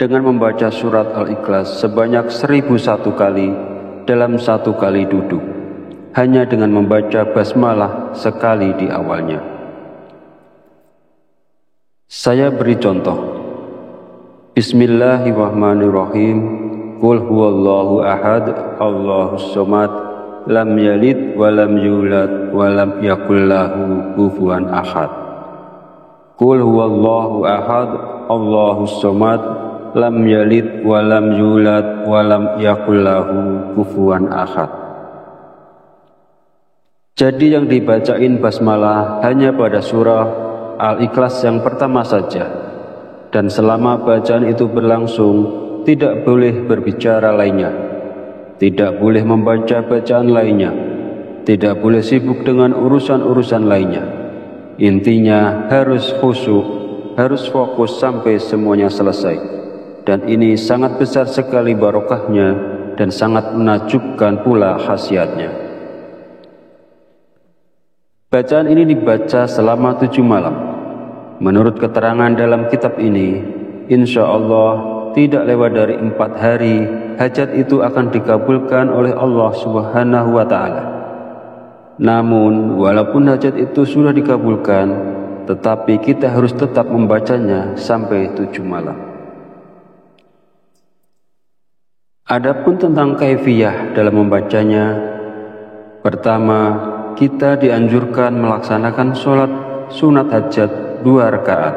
dengan membaca surat Al-Ikhlas sebanyak 1001 kali dalam 1 kali duduk, hanya dengan membaca basmalah sekali di awalnya. Saya beri contoh. Bismillahirrahmanirrahim. Qul huwallahu ahad, Allahus somad, lam yalid wa lam yulad wa lam yakul lahu kufuwan ahad. Qul huwallahu ahad, Allahus somad, lam yalid wa lam yulad wa lam yakul lahu kufuwan ahad. Jadi yang dibacain basmalah hanya pada surah Al-Ikhlas yang pertama saja, dan selama bacaan itu berlangsung tidak boleh berbicara lainnya, tidak boleh membaca bacaan lainnya, tidak boleh sibuk dengan urusan-urusan lainnya. Intinya harus khusyuk, harus fokus sampai semuanya selesai, dan ini sangat besar sekali barokahnya dan sangat menakjubkan pula khasiatnya. Bacaan ini dibaca selama 7 malam. Menurut keterangan dalam kitab ini, insya Allah tidak lewat dari 4 hari hajat itu akan dikabulkan oleh Allah Subhanahu wa Ta'ala. Namun walaupun hajat itu sudah dikabulkan, tetapi kita harus tetap membacanya sampai 7 malam. Adapun tentang kaifiyah dalam membacanya, pertama, kita dianjurkan melaksanakan sholat sunat hajat 2 rakaat.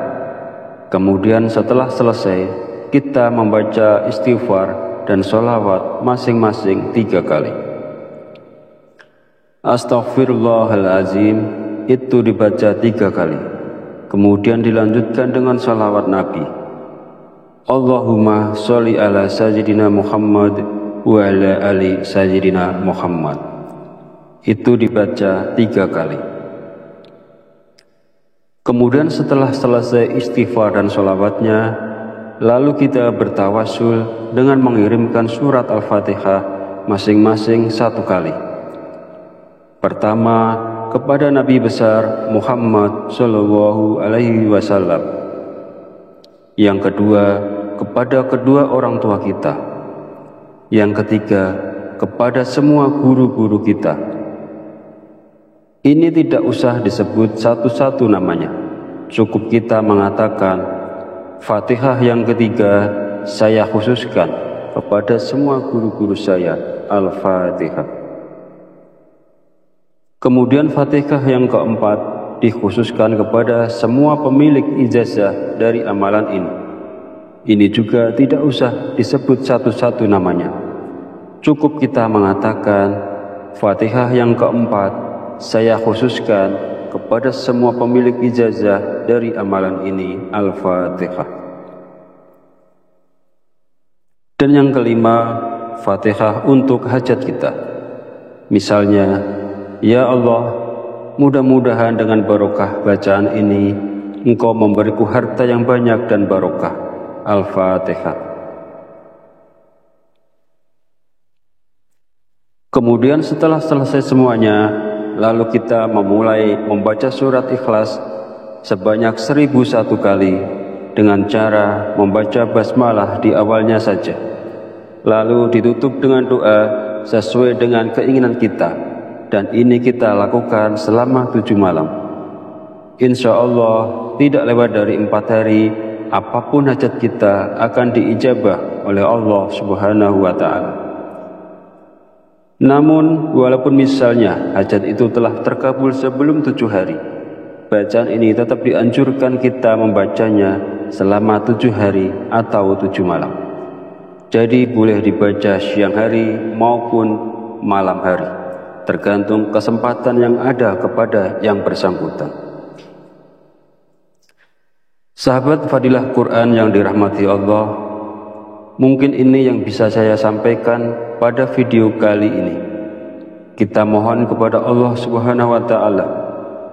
Kemudian setelah selesai, kita membaca istighfar dan sholawat masing-masing 3 kali. Astaghfirullahalazim itu dibaca 3 kali. Kemudian dilanjutkan dengan sholawat Nabi. Allahumma sholli ala sayyidina Muhammad wa ala ali sayyidina Muhammad. Itu dibaca 3 kali. Kemudian setelah selesai istighfar dan sholawatnya, lalu kita bertawasul dengan mengirimkan surat Al-Fatihah masing-masing 1 kali. Pertama, kepada Nabi besar Muhammad Sallallahu Alaihi Wasallam. Yang kedua, kepada kedua orang tua kita. Yang ketiga, kepada semua guru-guru kita. Ini tidak usah disebut satu-satu namanya. Cukup kita mengatakan, Fatihah yang ketiga saya khususkan kepada semua guru-guru saya, Al-Fatihah. Kemudian Fatihah yang keempat dikhususkan kepada semua pemilik ijazah dari amalan ini. Ini juga tidak usah disebut satu-satu namanya. Cukup kita mengatakan, Fatihah yang keempat saya khususkan kepada semua pemilik ijazah dari amalan ini, Al-Fatihah. Dan yang kelima, Fatihah untuk hajat kita. Misalnya, ya Allah, mudah-mudahan dengan barokah bacaan ini Engkau memberiku harta yang banyak dan barokah. Al-Fatihah. Kemudian setelah selesai semuanya, lalu kita memulai membaca surat Ikhlas sebanyak 1001 kali dengan cara membaca basmalah di awalnya saja. Lalu ditutup dengan doa sesuai dengan keinginan kita, dan ini kita lakukan selama 7 malam. Insya Allah tidak lewat dari 4 hari, apapun hajat kita akan diijabah oleh Allah Subhanahu wa Ta'ala. Namun walaupun misalnya hajat itu telah terkabul sebelum 7 hari, bacaan ini tetap dianjurkan kita membacanya selama 7 hari atau 7 malam. Jadi boleh dibaca siang hari maupun malam hari, tergantung kesempatan yang ada kepada yang bersangkutan. Sahabat Fadilah Quran yang dirahmati Allah, mungkin ini yang bisa saya sampaikan pada video kali ini. Kita mohon kepada Allah Subhanahu wa Ta'ala,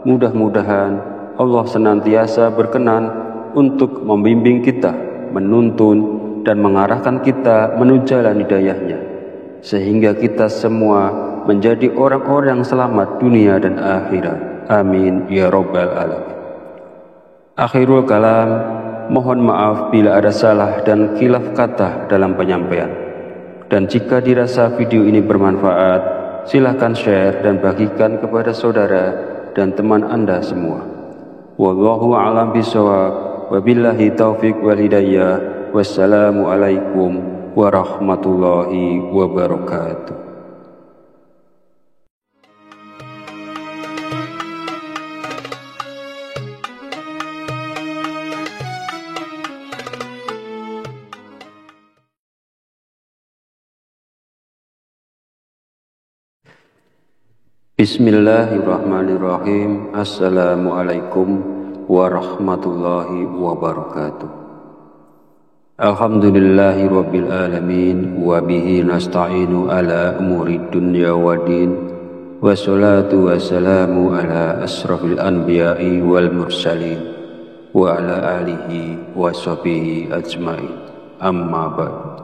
mudah-mudahan Allah senantiasa berkenan untuk membimbing kita, menuntun dan mengarahkan kita menuju jalan hidayahnya, sehingga kita semua menjadi orang-orang yang selamat dunia dan akhirat. Amin ya rabbal alamin. Akhirul kalam, mohon maaf bila ada salah dan khilaf kata dalam penyampaian. Dan jika dirasa video ini bermanfaat, silahkan share dan bagikan kepada saudara dan teman Anda semua. Wallahu a'lam bishawab, wabillahi taufiq wal hidayah. Wassalamualaikum warahmatullahi wabarakatuh. Bismillahirrahmanirrahim. Assalamualaikum warahmatullahi wabarakatuh. Alhamdulillahi rabbil alamin, wa bihi nasta'inu ala umuri dunya waddin, wassalatu wassalamu ala asrafil anbiya'i wal mursalin, wa ala alihi wa sahbihi ajma'in, amma ba'd.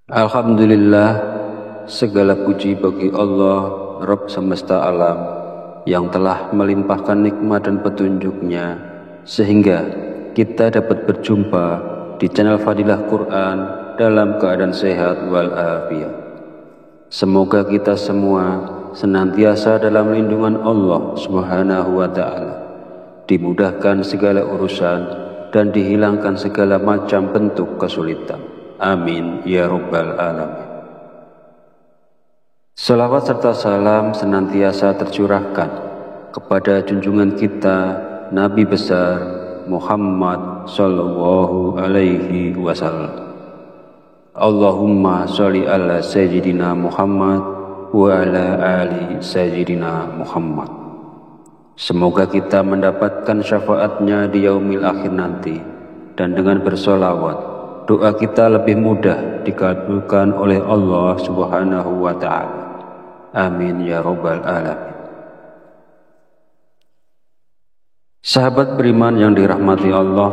Alhamdulillah, segala puji bagi Allah, Rabb semesta alam, yang telah melimpahkan nikmat dan petunjuknya sehingga kita dapat berjumpa di channel Fadilah Quran dalam keadaan sehat walafiat. Semoga kita semua senantiasa dalam lindungan Allah Subhanahu wa ta'ala, dimudahkan segala urusan dan dihilangkan segala macam bentuk kesulitan. Amin ya rabbal alamin. Salawat serta salam senantiasa tercurahkan kepada junjungan kita Nabi besar Muhammad sallallahu alaihi wasallam. Allahumma sholli ala sayyidina Muhammad wa ala ali sayyidina Muhammad. Semoga kita mendapatkan syafaatnya di yaumil akhir nanti, dan dengan bersolawat doa kita lebih mudah dikabulkan oleh Allah Subhanahu wa ta'ala. Amin ya rabbal alamin. Sahabat beriman yang dirahmati Allah,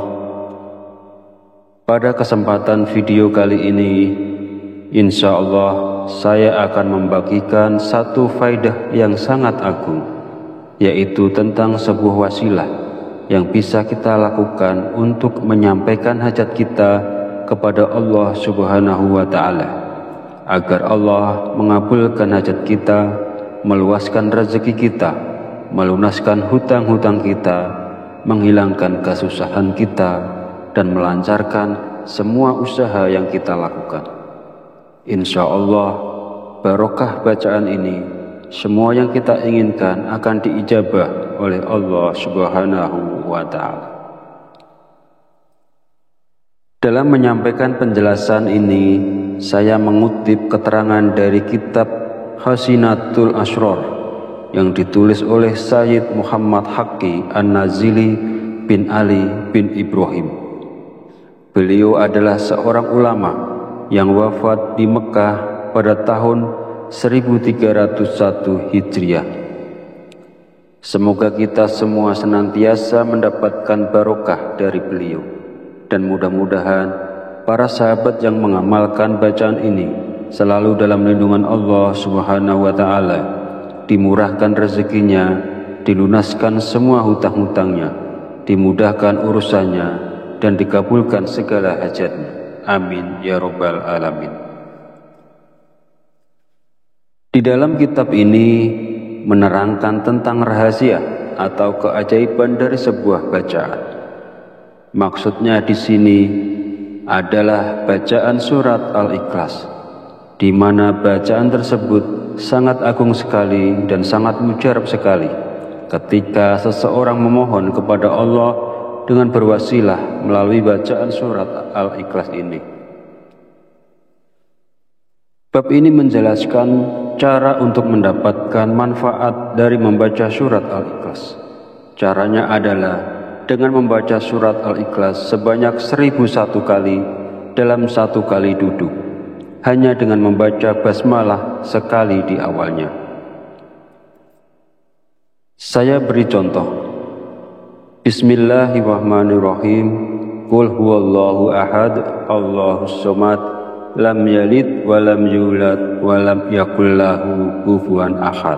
pada kesempatan video kali ini insya Allah saya akan membagikan satu faidah yang sangat agung, yaitu tentang sebuah wasilah yang bisa kita lakukan untuk menyampaikan hajat kita kepada Allah Subhanahu wa ta'ala, agar Allah mengabulkan hajat kita, meluaskan rezeki kita, melunaskan hutang-hutang kita, menghilangkan kesusahan kita, dan melancarkan semua usaha yang kita lakukan. Insya Allah, barokah bacaan ini, semua yang kita inginkan akan diijabah oleh Allah Subhanahu wa ta'ala. Dalam menyampaikan penjelasan ini, saya mengutip keterangan dari kitab Hasinatul Asrar yang ditulis oleh Sayyid Muhammad Haqqi An-Nazili bin Ali bin Ibrahim. Beliau adalah seorang ulama yang wafat di Mekah pada tahun 1301 Hijriah. Semoga kita semua senantiasa mendapatkan barokah dari beliau, dan mudah-mudahan para sahabat yang mengamalkan bacaan ini selalu dalam lindungan Allah Subhanahu wa ta'ala, dimurahkan rezekinya, dilunaskan semua hutang-hutangnya, dimudahkan urusannya, dan dikabulkan segala hajatnya. Amin ya rabbal alamin. Di dalam kitab ini menerangkan tentang rahasia atau keajaiban dari sebuah bacaan. Maksudnya di sini adalah bacaan surat Al-Ikhlas, di mana bacaan tersebut sangat agung sekali dan sangat mujarab sekali ketika seseorang memohon kepada Allah dengan berwasilah melalui bacaan surat Al-Ikhlas ini. Bab ini menjelaskan cara untuk mendapatkan manfaat dari membaca surat Al-Ikhlas. Caranya adalah dengan membaca surat Al-Ikhlas sebanyak 1001 kali dalam satu kali duduk, hanya dengan membaca basmalah sekali di awalnya. Saya beri contoh. Bismillahirrahmanirrahim. Qul huwallahu ahad, Allahus somad, lam yalid wa lam yulad wa lam yakul lahu kufuwan ahad.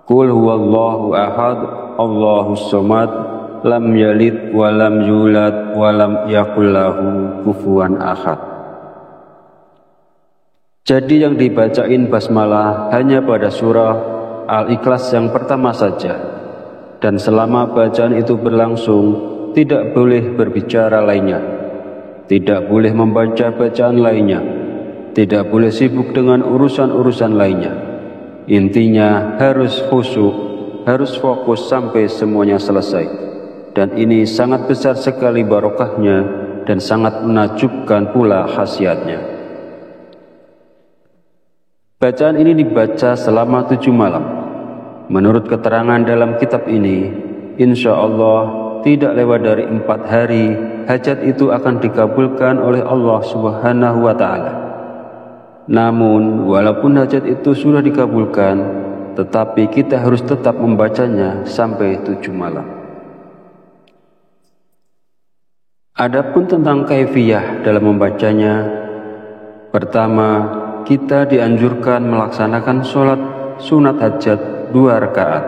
Qul huwallahu ahad, Allahus somad, lam yalid wa lam yulad wa lam yakul lahu kufuwan ahad. Jadi yang dibacain basmalah hanya pada surah Al-Ikhlas yang pertama saja, dan selama bacaan itu berlangsung tidak boleh berbicara lainnya, tidak boleh membaca bacaan lainnya, tidak boleh sibuk dengan urusan-urusan lainnya. Intinya harus khusyuk, harus fokus sampai semuanya selesai. Dan ini sangat besar sekali barokahnya dan sangat menakjubkan pula khasiatnya. Bacaan ini dibaca selama 7 malam. Menurut keterangan dalam kitab ini, insya Allah tidak lewat dari 4 hari hajat itu akan dikabulkan oleh Allah Subhanahu wa Ta'ala. Namun, walaupun hajat itu sudah dikabulkan, tetapi kita harus tetap membacanya sampai 7 malam. Adapun tentang kaifiyah dalam membacanya, pertama, kita dianjurkan melaksanakan sholat sunat hajat 2 rakaat.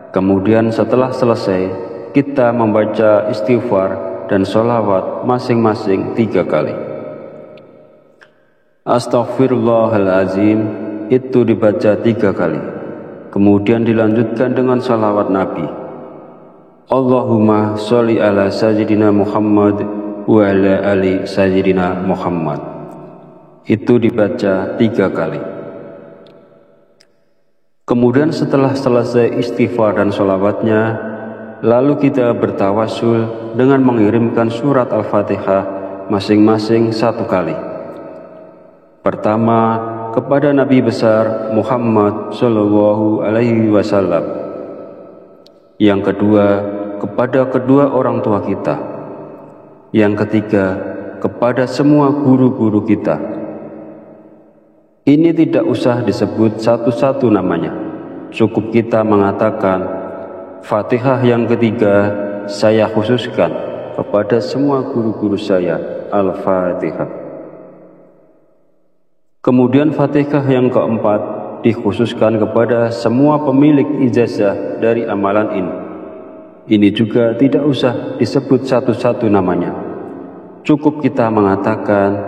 Kemudian setelah selesai, kita membaca istighfar dan sholawat masing-masing 3 kali. Astaghfirullahalazim itu dibaca 3 kali. Kemudian dilanjutkan dengan sholawat Nabi. Allahumma sholli ala sayyidina Muhammad wa ala ali sayyidina Muhammad. Itu dibaca 3 kali. Kemudian setelah selesai istighfar dan sholawatnya, lalu kita bertawasul dengan mengirimkan surat Al-Fatihah masing-masing 1 kali. Pertama, kepada Nabi besar Muhammad Shallallahu Alaihi Wasallam. Yang kedua, kepada kedua orang tua kita. Yang ketiga, kepada semua guru-guru kita. Ini tidak usah disebut satu-satu namanya. Cukup kita mengatakan, Fatihah yang ketiga saya khususkan kepada semua guru-guru saya, Al-Fatihah. Kemudian Fatihah yang keempat dikhususkan kepada semua pemilik ijazah dari amalan ini. Ini juga tidak usah disebut satu-satu namanya. Cukup kita mengatakan,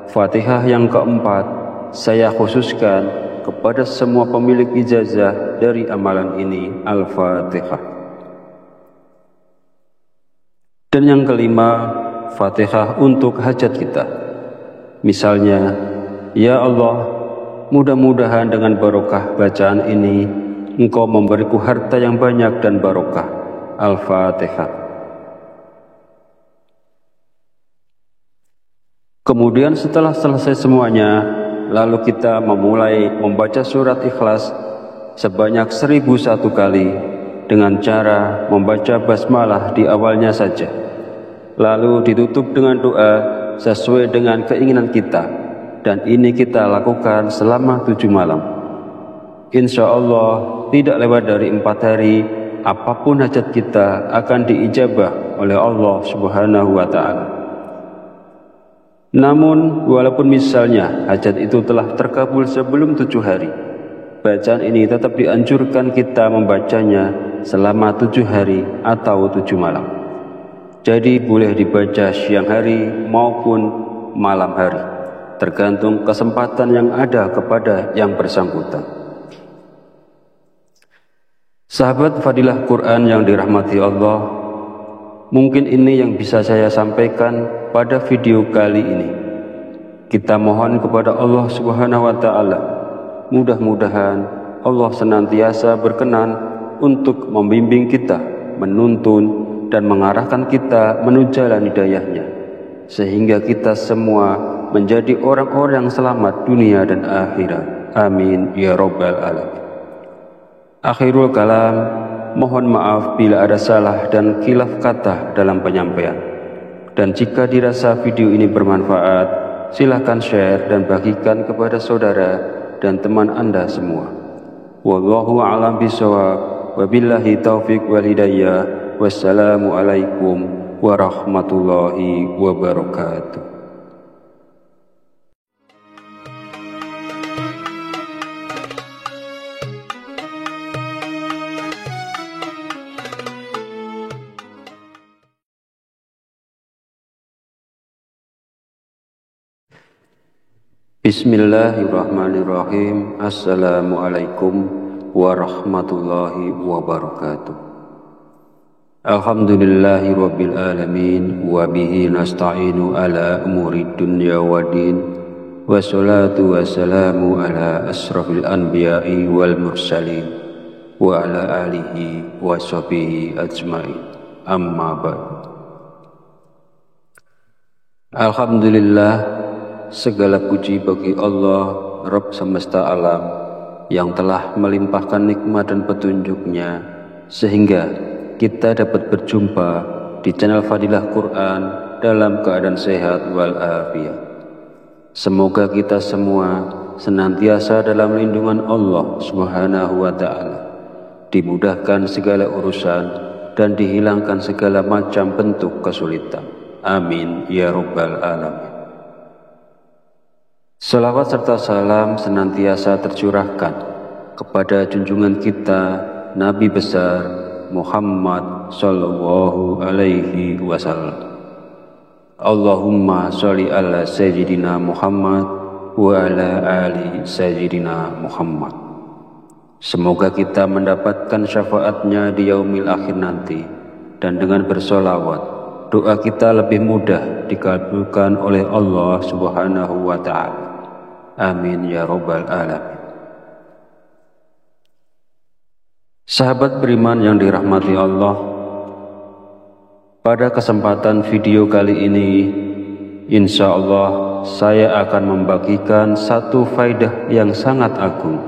Fatihah yang keempat saya khususkan kepada semua pemilik ijazah dari amalan ini, Al-Fatihah. Dan yang kelima, Fatihah untuk hajat kita. Misalnya, ya Allah, mudah-mudahan dengan barokah bacaan ini, Engkau memberiku harta yang banyak dan barokah. Al-Fatihah. Kemudian setelah selesai semuanya, lalu kita memulai membaca surat Ikhlas sebanyak 1001 kali dengan cara membaca basmalah di awalnya saja. Lalu ditutup dengan doa sesuai dengan keinginan kita, dan ini kita lakukan selama 7 malam. Insya Allah tidak lewat dari 4 hari, apapun hajat kita akan diijabah oleh Allah Subhanahu wa Ta'ala. Namun, walaupun misalnya hajat itu telah terkabul sebelum 7 hari, bacaan ini tetap dianjurkan kita membacanya selama 7 hari atau 7 malam. Jadi boleh dibaca siang hari maupun malam hari, tergantung kesempatan yang ada kepada yang bersangkutan. Sahabat Fadilah Quran yang dirahmati Allah, mungkin ini yang bisa saya sampaikan pada video kali ini. Kita mohon kepada Allah Subhanahu wa Ta'ala, mudah-mudahan Allah senantiasa berkenan untuk membimbing kita, menuntun dan mengarahkan kita menuju jalan hidayahnya, sehingga kita semua menjadi orang-orang yang selamat dunia dan akhirat. Amin ya Rabbal Alamin. Akhirul kalam, mohon maaf bila ada salah dan khilaf kata dalam penyampaian. Dan jika dirasa video ini bermanfaat, silakan share dan bagikan kepada saudara dan teman Anda semua. Wallahu a'lam bishawab, wabillahi taufiq wal hidayah. Wassalamualaikum warahmatullahi wabarakatuh. Bismillahirrahmanirrahim. Assalamualaikum warahmatullahi wabarakatuh. Alhamdulillahi rabbil alamin, wa bihi nasta'inu ala umuri dunya waddin, wassalatu wassalamu ala asrafil anbiya'i wal mursalin, wa ala alihi wa sahbihi ajma'in. Amma ba'd. Alhamdulillah, segala puji bagi Allah, Rabb semesta alam, yang telah melimpahkan nikmat dan petunjuknya sehingga kita dapat berjumpa di channel Fadilah Quran dalam keadaan sehat walafiat. Semoga kita semua senantiasa dalam lindungan Allah Subhanahu wa ta'ala, dimudahkan segala urusan dan dihilangkan segala macam bentuk kesulitan. Amin ya rabbal alamin. Salawat serta salam senantiasa tercurahkan kepada junjungan kita Nabi besar Muhammad sallallahu alaihi wasallam. Allahumma sholli ala sayyidina Muhammad wa ala ali sayyidina Muhammad. Semoga kita mendapatkan syafaatnya di yaumil akhir nanti, dan dengan bersolawat doa kita lebih mudah dikabulkan oleh Allah Subhanahu wa ta'ala. Amin ya rabbal alamin. Sahabat beriman yang dirahmati Allah, pada kesempatan video kali ini insya Allah saya akan membagikan satu faidah yang sangat agung,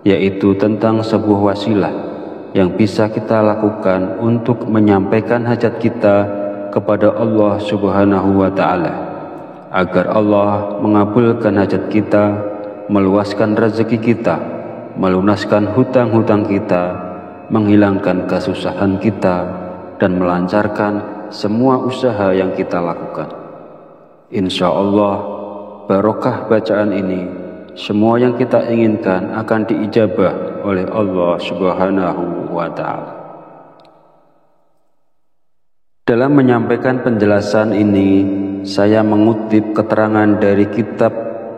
yaitu tentang sebuah wasilah yang bisa kita lakukan untuk menyampaikan hajat kita kepada Allah Subhanahu wa ta'ala, agar Allah mengabulkan hajat kita, meluaskan rezeki kita, melunaskan hutang-hutang kita, menghilangkan kesusahan kita, dan melancarkan semua usaha yang kita lakukan. Insya Allah, barokah bacaan ini, semua yang kita inginkan akan diijabah oleh Allah Subhanahu wa ta'ala. Dalam menyampaikan penjelasan ini, saya mengutip keterangan dari kitab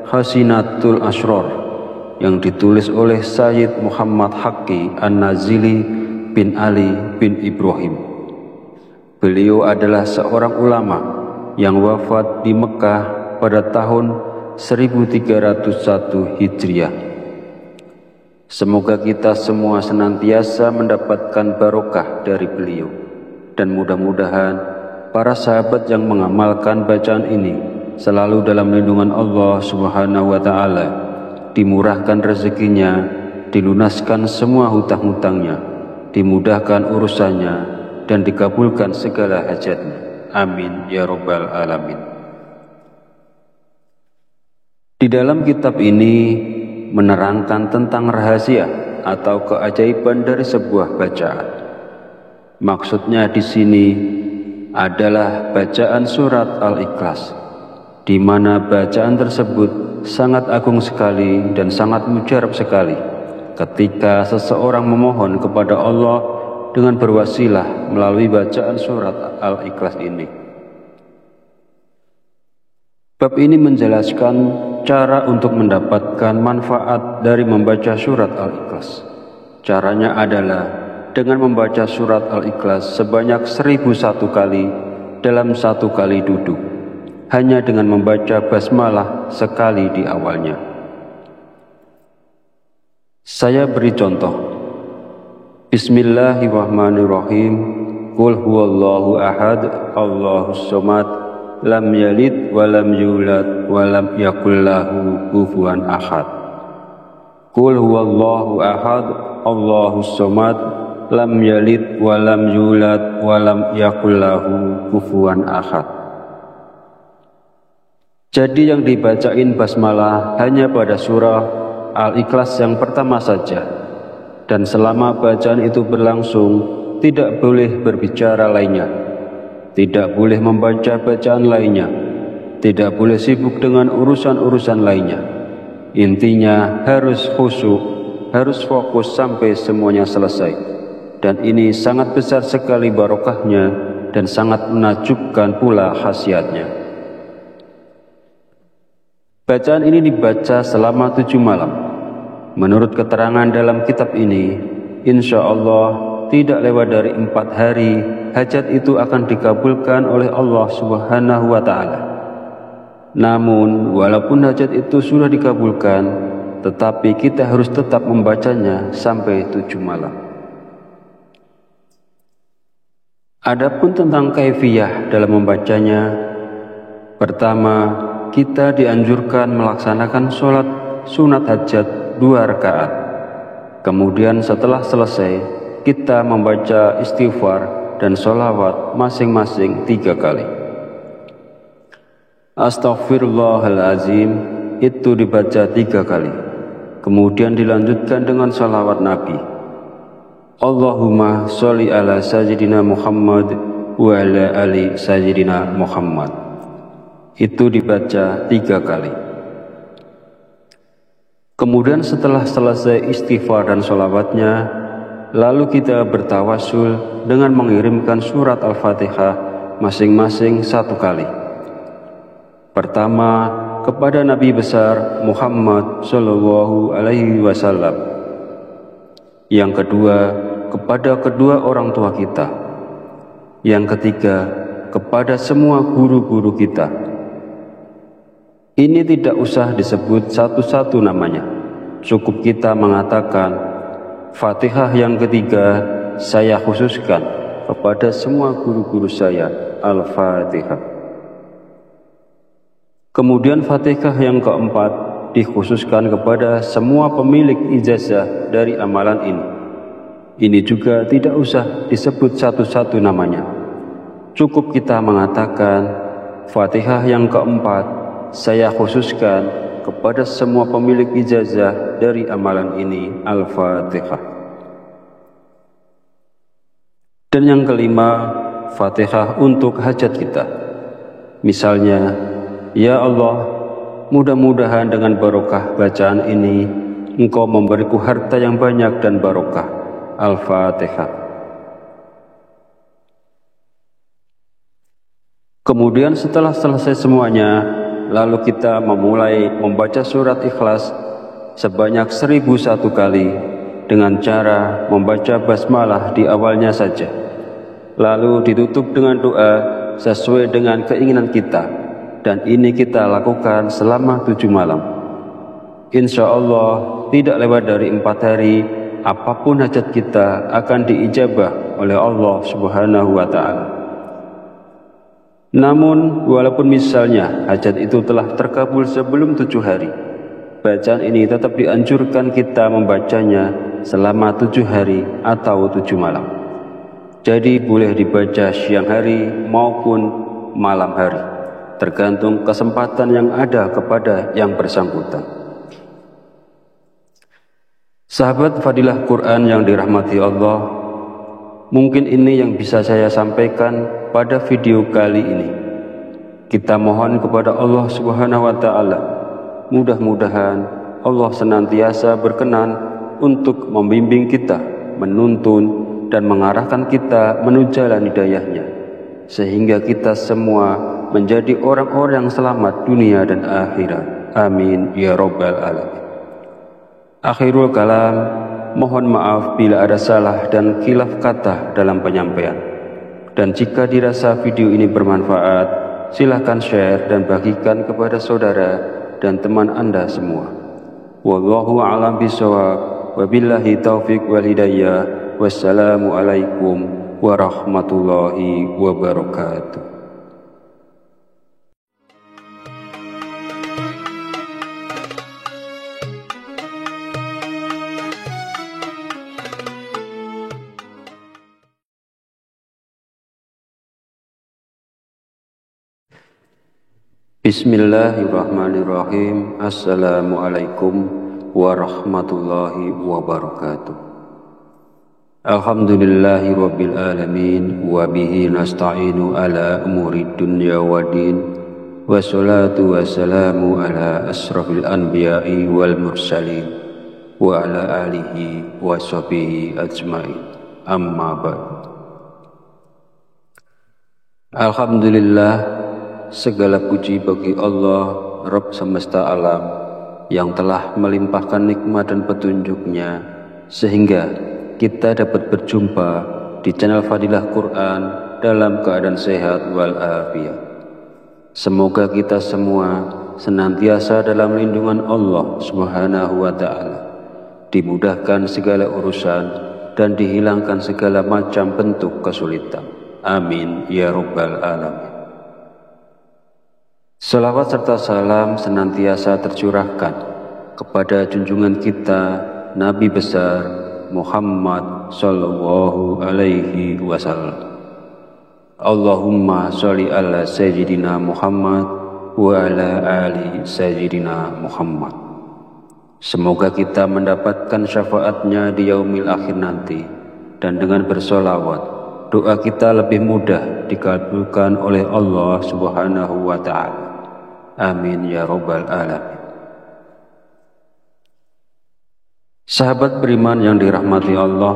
Hasinatul Asrar yang ditulis oleh Sayyid Muhammad Haqqi An-Nazili bin Ali bin Ibrahim. Beliau adalah seorang ulama yang wafat di Mekah pada tahun 1301 Hijriah. Semoga kita semua senantiasa mendapatkan barokah dari beliau, dan mudah-mudahan para sahabat yang mengamalkan bacaan ini selalu dalam lindungan Allah Subhanahu wa ta'ala, dimurahkan rezekinya, dilunaskan semua hutang-hutangnya, dimudahkan urusannya, dan dikabulkan segala hajatnya. Amin ya rabbal alamin. Di dalam kitab ini menerangkan tentang rahasia atau keajaiban dari sebuah bacaan. Maksudnya di sini adalah bacaan surat Al-Ikhlas, di mana bacaan tersebut sangat agung sekali dan sangat mujarab sekali ketika seseorang memohon kepada Allah dengan berwasilah melalui bacaan surat Al-Ikhlas ini. Bab ini menjelaskan cara untuk mendapatkan manfaat dari membaca surat Al-Ikhlas. Caranya adalah dengan membaca surat Al-Ikhlas sebanyak 1001 kali dalam satu kali duduk, hanya dengan membaca basmalah sekali di awalnya. Saya beri contoh. Bismillahirrahmanirrahim. Qul huwallahu ahad, Allahus somad, lam yalid wa lam yulad wa lam yakul lahu kufuwan ahad. Qul huwallahu ahad, Allahus somad, lam yalid wa lam yulad wa lam yakul lahu kufuwan ahad. Jadi yang dibacain basmalah hanya pada surah Al-Ikhlas yang pertama saja, dan selama bacaan itu berlangsung tidak boleh berbicara lainnya, tidak boleh membaca bacaan lainnya, tidak boleh sibuk dengan urusan-urusan lainnya. Intinya harus khusyuk, harus fokus sampai semuanya selesai. Dan ini sangat besar sekali barokahnya dan sangat menakjubkan pula khasiatnya. Bacaan ini dibaca selama 7 malam. Menurut keterangan dalam kitab ini, insya Allah tidak lewat dari 4 hari, hajat itu akan dikabulkan oleh Allah Subhanahu wa Ta'ala. Namun, walaupun hajat itu sudah dikabulkan, tetapi kita harus tetap membacanya sampai 7 malam. Adapun tentang kaifiyah dalam membacanya, pertama, kita dianjurkan melaksanakan sholat sunat hajat 2 rakaat. Kemudian setelah selesai, kita membaca istighfar dan sholawat masing-masing 3 kali. Astaghfirullahalazim itu dibaca 3 kali. Kemudian dilanjutkan dengan sholawat Nabi. Allahumma sholli ala sayyidina Muhammad wa ala ali sayyidina Muhammad. Itu dibaca 3 kali. Kemudian setelah selesai istighfar dan sholawatnya, lalu kita bertawasul dengan mengirimkan surat Al-Fatihah masing-masing 1 kali. Pertama, kepada Nabi besar Muhammad Shallallahu Alaihi Wasallam. Yang kedua, kepada kedua orang tua kita. Yang ketiga, kepada semua guru-guru kita. Ini tidak usah disebut satu-satu namanya. Cukup kita mengatakan, Fatihah yang ketiga saya khususkan kepada semua guru-guru saya, Al-Fatihah. Kemudian Fatihah yang keempat dikhususkan kepada semua pemilik ijazah dari amalan ini. Ini juga tidak usah disebut satu-satu namanya. Cukup kita mengatakan, Fatihah yang keempat saya khususkan kepada semua pemilik ijazah dari amalan ini, Al-Fatihah. Dan yang kelima, Fatihah untuk hajat kita. Misalnya, ya Allah, mudah-mudahan dengan barokah bacaan ini, Engkau memberiku harta yang banyak dan barokah. Al-Fatihah. Kemudian setelah selesai semuanya, lalu kita memulai membaca surat Ikhlas sebanyak 1001 kali dengan cara membaca basmalah di awalnya saja. Lalu ditutup dengan doa sesuai dengan keinginan kita, dan ini kita lakukan selama 7 malam. Insya Allah tidak lewat dari 4 hari, apapun hajat kita akan diijabah oleh Allah Subhanahu wa Ta'ala. Namun, walaupun misalnya hajat itu telah terkabul sebelum 7 hari, bacaan ini tetap dianjurkan kita membacanya selama 7 hari atau 7 malam. Jadi boleh dibaca siang hari maupun malam hari, tergantung kesempatan yang ada kepada yang bersangkutan. Sahabat Fadilah Quran yang dirahmati Allah, mungkin ini yang bisa saya sampaikan pada video kali ini. Kita mohon kepada Allah Subhanahu wa Ta'ala, mudah-mudahan Allah senantiasa berkenan untuk membimbing kita, menuntun dan mengarahkan kita menuju jalan hidayahnya, sehingga kita semua menjadi orang-orang yang selamat dunia dan akhirat. Amin ya Rabbal Alamin. Akhirul kalam, mohon maaf bila ada salah dan khilaf kata dalam penyampaian. Dan jika dirasa video ini bermanfaat, silakan share dan bagikan kepada saudara dan teman Anda semua. Wallahu a'lam bishawab, wabillahi taufiq wal hidayah. Wassalamualaikum warahmatullahi wabarakatuh. Bismillahirrahmanirrahim. Assalamualaikum warahmatullahi wabarakatuh. Alhamdulillahi rabbil alamin, wa bihi nasta'inu ala umuri dunya waddin, wassalatu wassalamu ala asrafil anbiya'i wal mursalin, wa ala alihi wa sahbihi ajma'in. Amma ba'd. Alhamdulillah, segala puji bagi Allah Rabb semesta alam, yang telah melimpahkan nikmat dan petunjuk-Nya sehingga kita dapat berjumpa di channel Fadilah Quran dalam keadaan sehat walafiat. Semoga kita semua senantiasa dalam lindungan Allah Subhanahu wa Ta'ala, dimudahkan segala urusan dan dihilangkan segala macam bentuk kesulitan. Amin ya Rabbal Alamin. Salawat serta salam senantiasa tercurahkan kepada junjungan kita Nabi besar Muhammad sallallahu alaihi wasallam. Allahumma sholli ala sayyidina Muhammad wa ala ali sayyidina Muhammad. Semoga kita mendapatkan syafaatnya di yaumil akhir nanti, dan dengan bersolawat doa kita lebih mudah dikabulkan oleh Allah Subhanahu wa Ta'ala. Amin ya Rabbal Alamin. Sahabat beriman yang dirahmati Allah,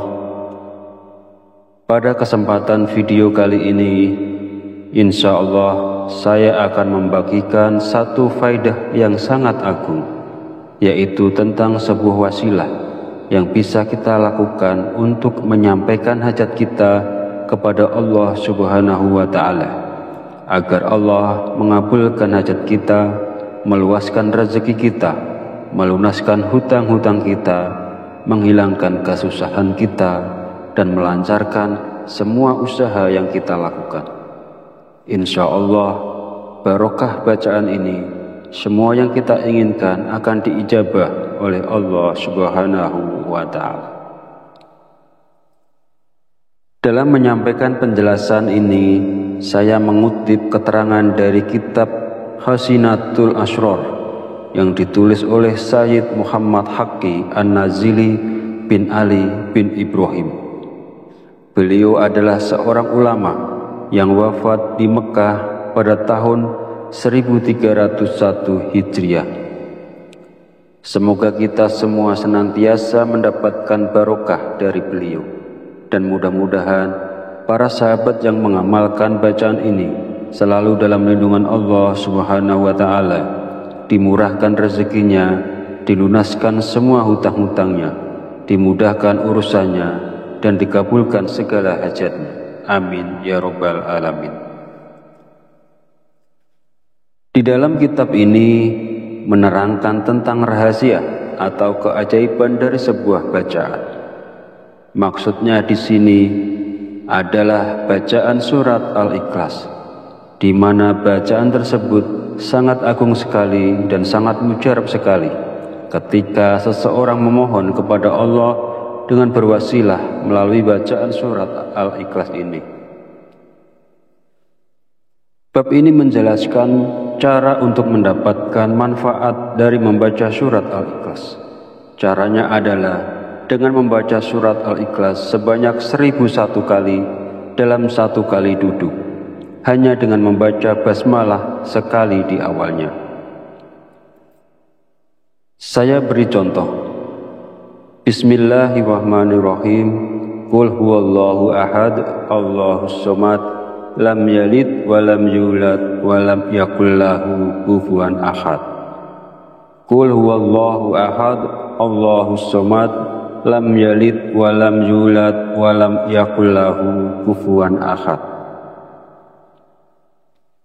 pada kesempatan video kali ini, insya Allah saya akan membagikan satu faidah yang sangat agung, yaitu tentang sebuah wasilah yang bisa kita lakukan untuk menyampaikan hajat kita kepada Allah Subhanahu wa Ta'ala, agar Allah mengabulkan hajat kita, meluaskan rezeki kita, melunaskan hutang-hutang kita, menghilangkan kesusahan kita, dan melancarkan semua usaha yang kita lakukan. Insya Allah, barokah bacaan ini, semua yang kita inginkan akan diijabah oleh Allah Subhanahu wa Ta'ala. Dalam menyampaikan penjelasan ini, saya mengutip keterangan dari kitab Hasinatul Asrar yang ditulis oleh Sayyid Muhammad Haqqi An-Nazili bin Ali bin Ibrahim. Beliau adalah seorang ulama yang wafat di Mekah pada tahun 1301 Hijriah. Semoga kita semua senantiasa mendapatkan barokah dari beliau, dan mudah-mudahan para sahabat yang mengamalkan bacaan ini selalu dalam lindungan Allah Subhanahu wa Ta'ala, dimurahkan rezekinya, dilunaskan semua hutang-hutangnya, dimudahkan urusannya, dan dikabulkan segala hajatnya. Amin ya Rabbal Alamin. Di dalam kitab ini menerangkan tentang rahasia atau keajaiban dari sebuah bacaan. Maksudnya di sini adalah bacaan surat Al-Ikhlas, di mana bacaan tersebut sangat agung sekali dan sangat mujarab sekali ketika seseorang memohon kepada Allah dengan berwasilah melalui bacaan surat Al-Ikhlas ini. Bab ini menjelaskan cara untuk mendapatkan manfaat dari membaca surat Al-Ikhlas. Caranya adalah dengan membaca surat Al-Ikhlas sebanyak 1001 kali dalam satu kali duduk, hanya dengan membaca basmalah sekali di awalnya. Saya beri contoh. Bismillahirrahmanirrahim. Qul huwallahu ahad, Allahus somad, lam yalid wa lam yulad wa lam yakul lahu kufuwan ahad. Qul huwallahu ahad, Allahus somad, lam yalid wa lam yulad wa lam yakul lahu kufuwan ahad.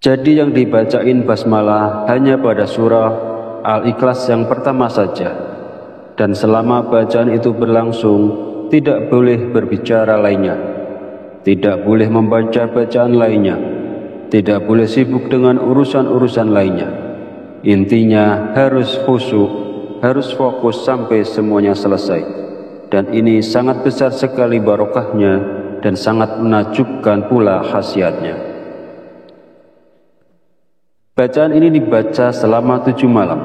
Jadi yang dibacain basmalah hanya pada surah Al-Ikhlas yang pertama saja, dan selama bacaan itu berlangsung tidak boleh berbicara lainnya, tidak boleh membaca bacaan lainnya, tidak boleh sibuk dengan urusan-urusan lainnya. Intinya harus khusyuk, harus fokus sampai semuanya selesai. Dan ini sangat besar sekali barokahnya dan sangat menakjubkan pula khasiatnya. Bacaan ini dibaca selama 7 malam.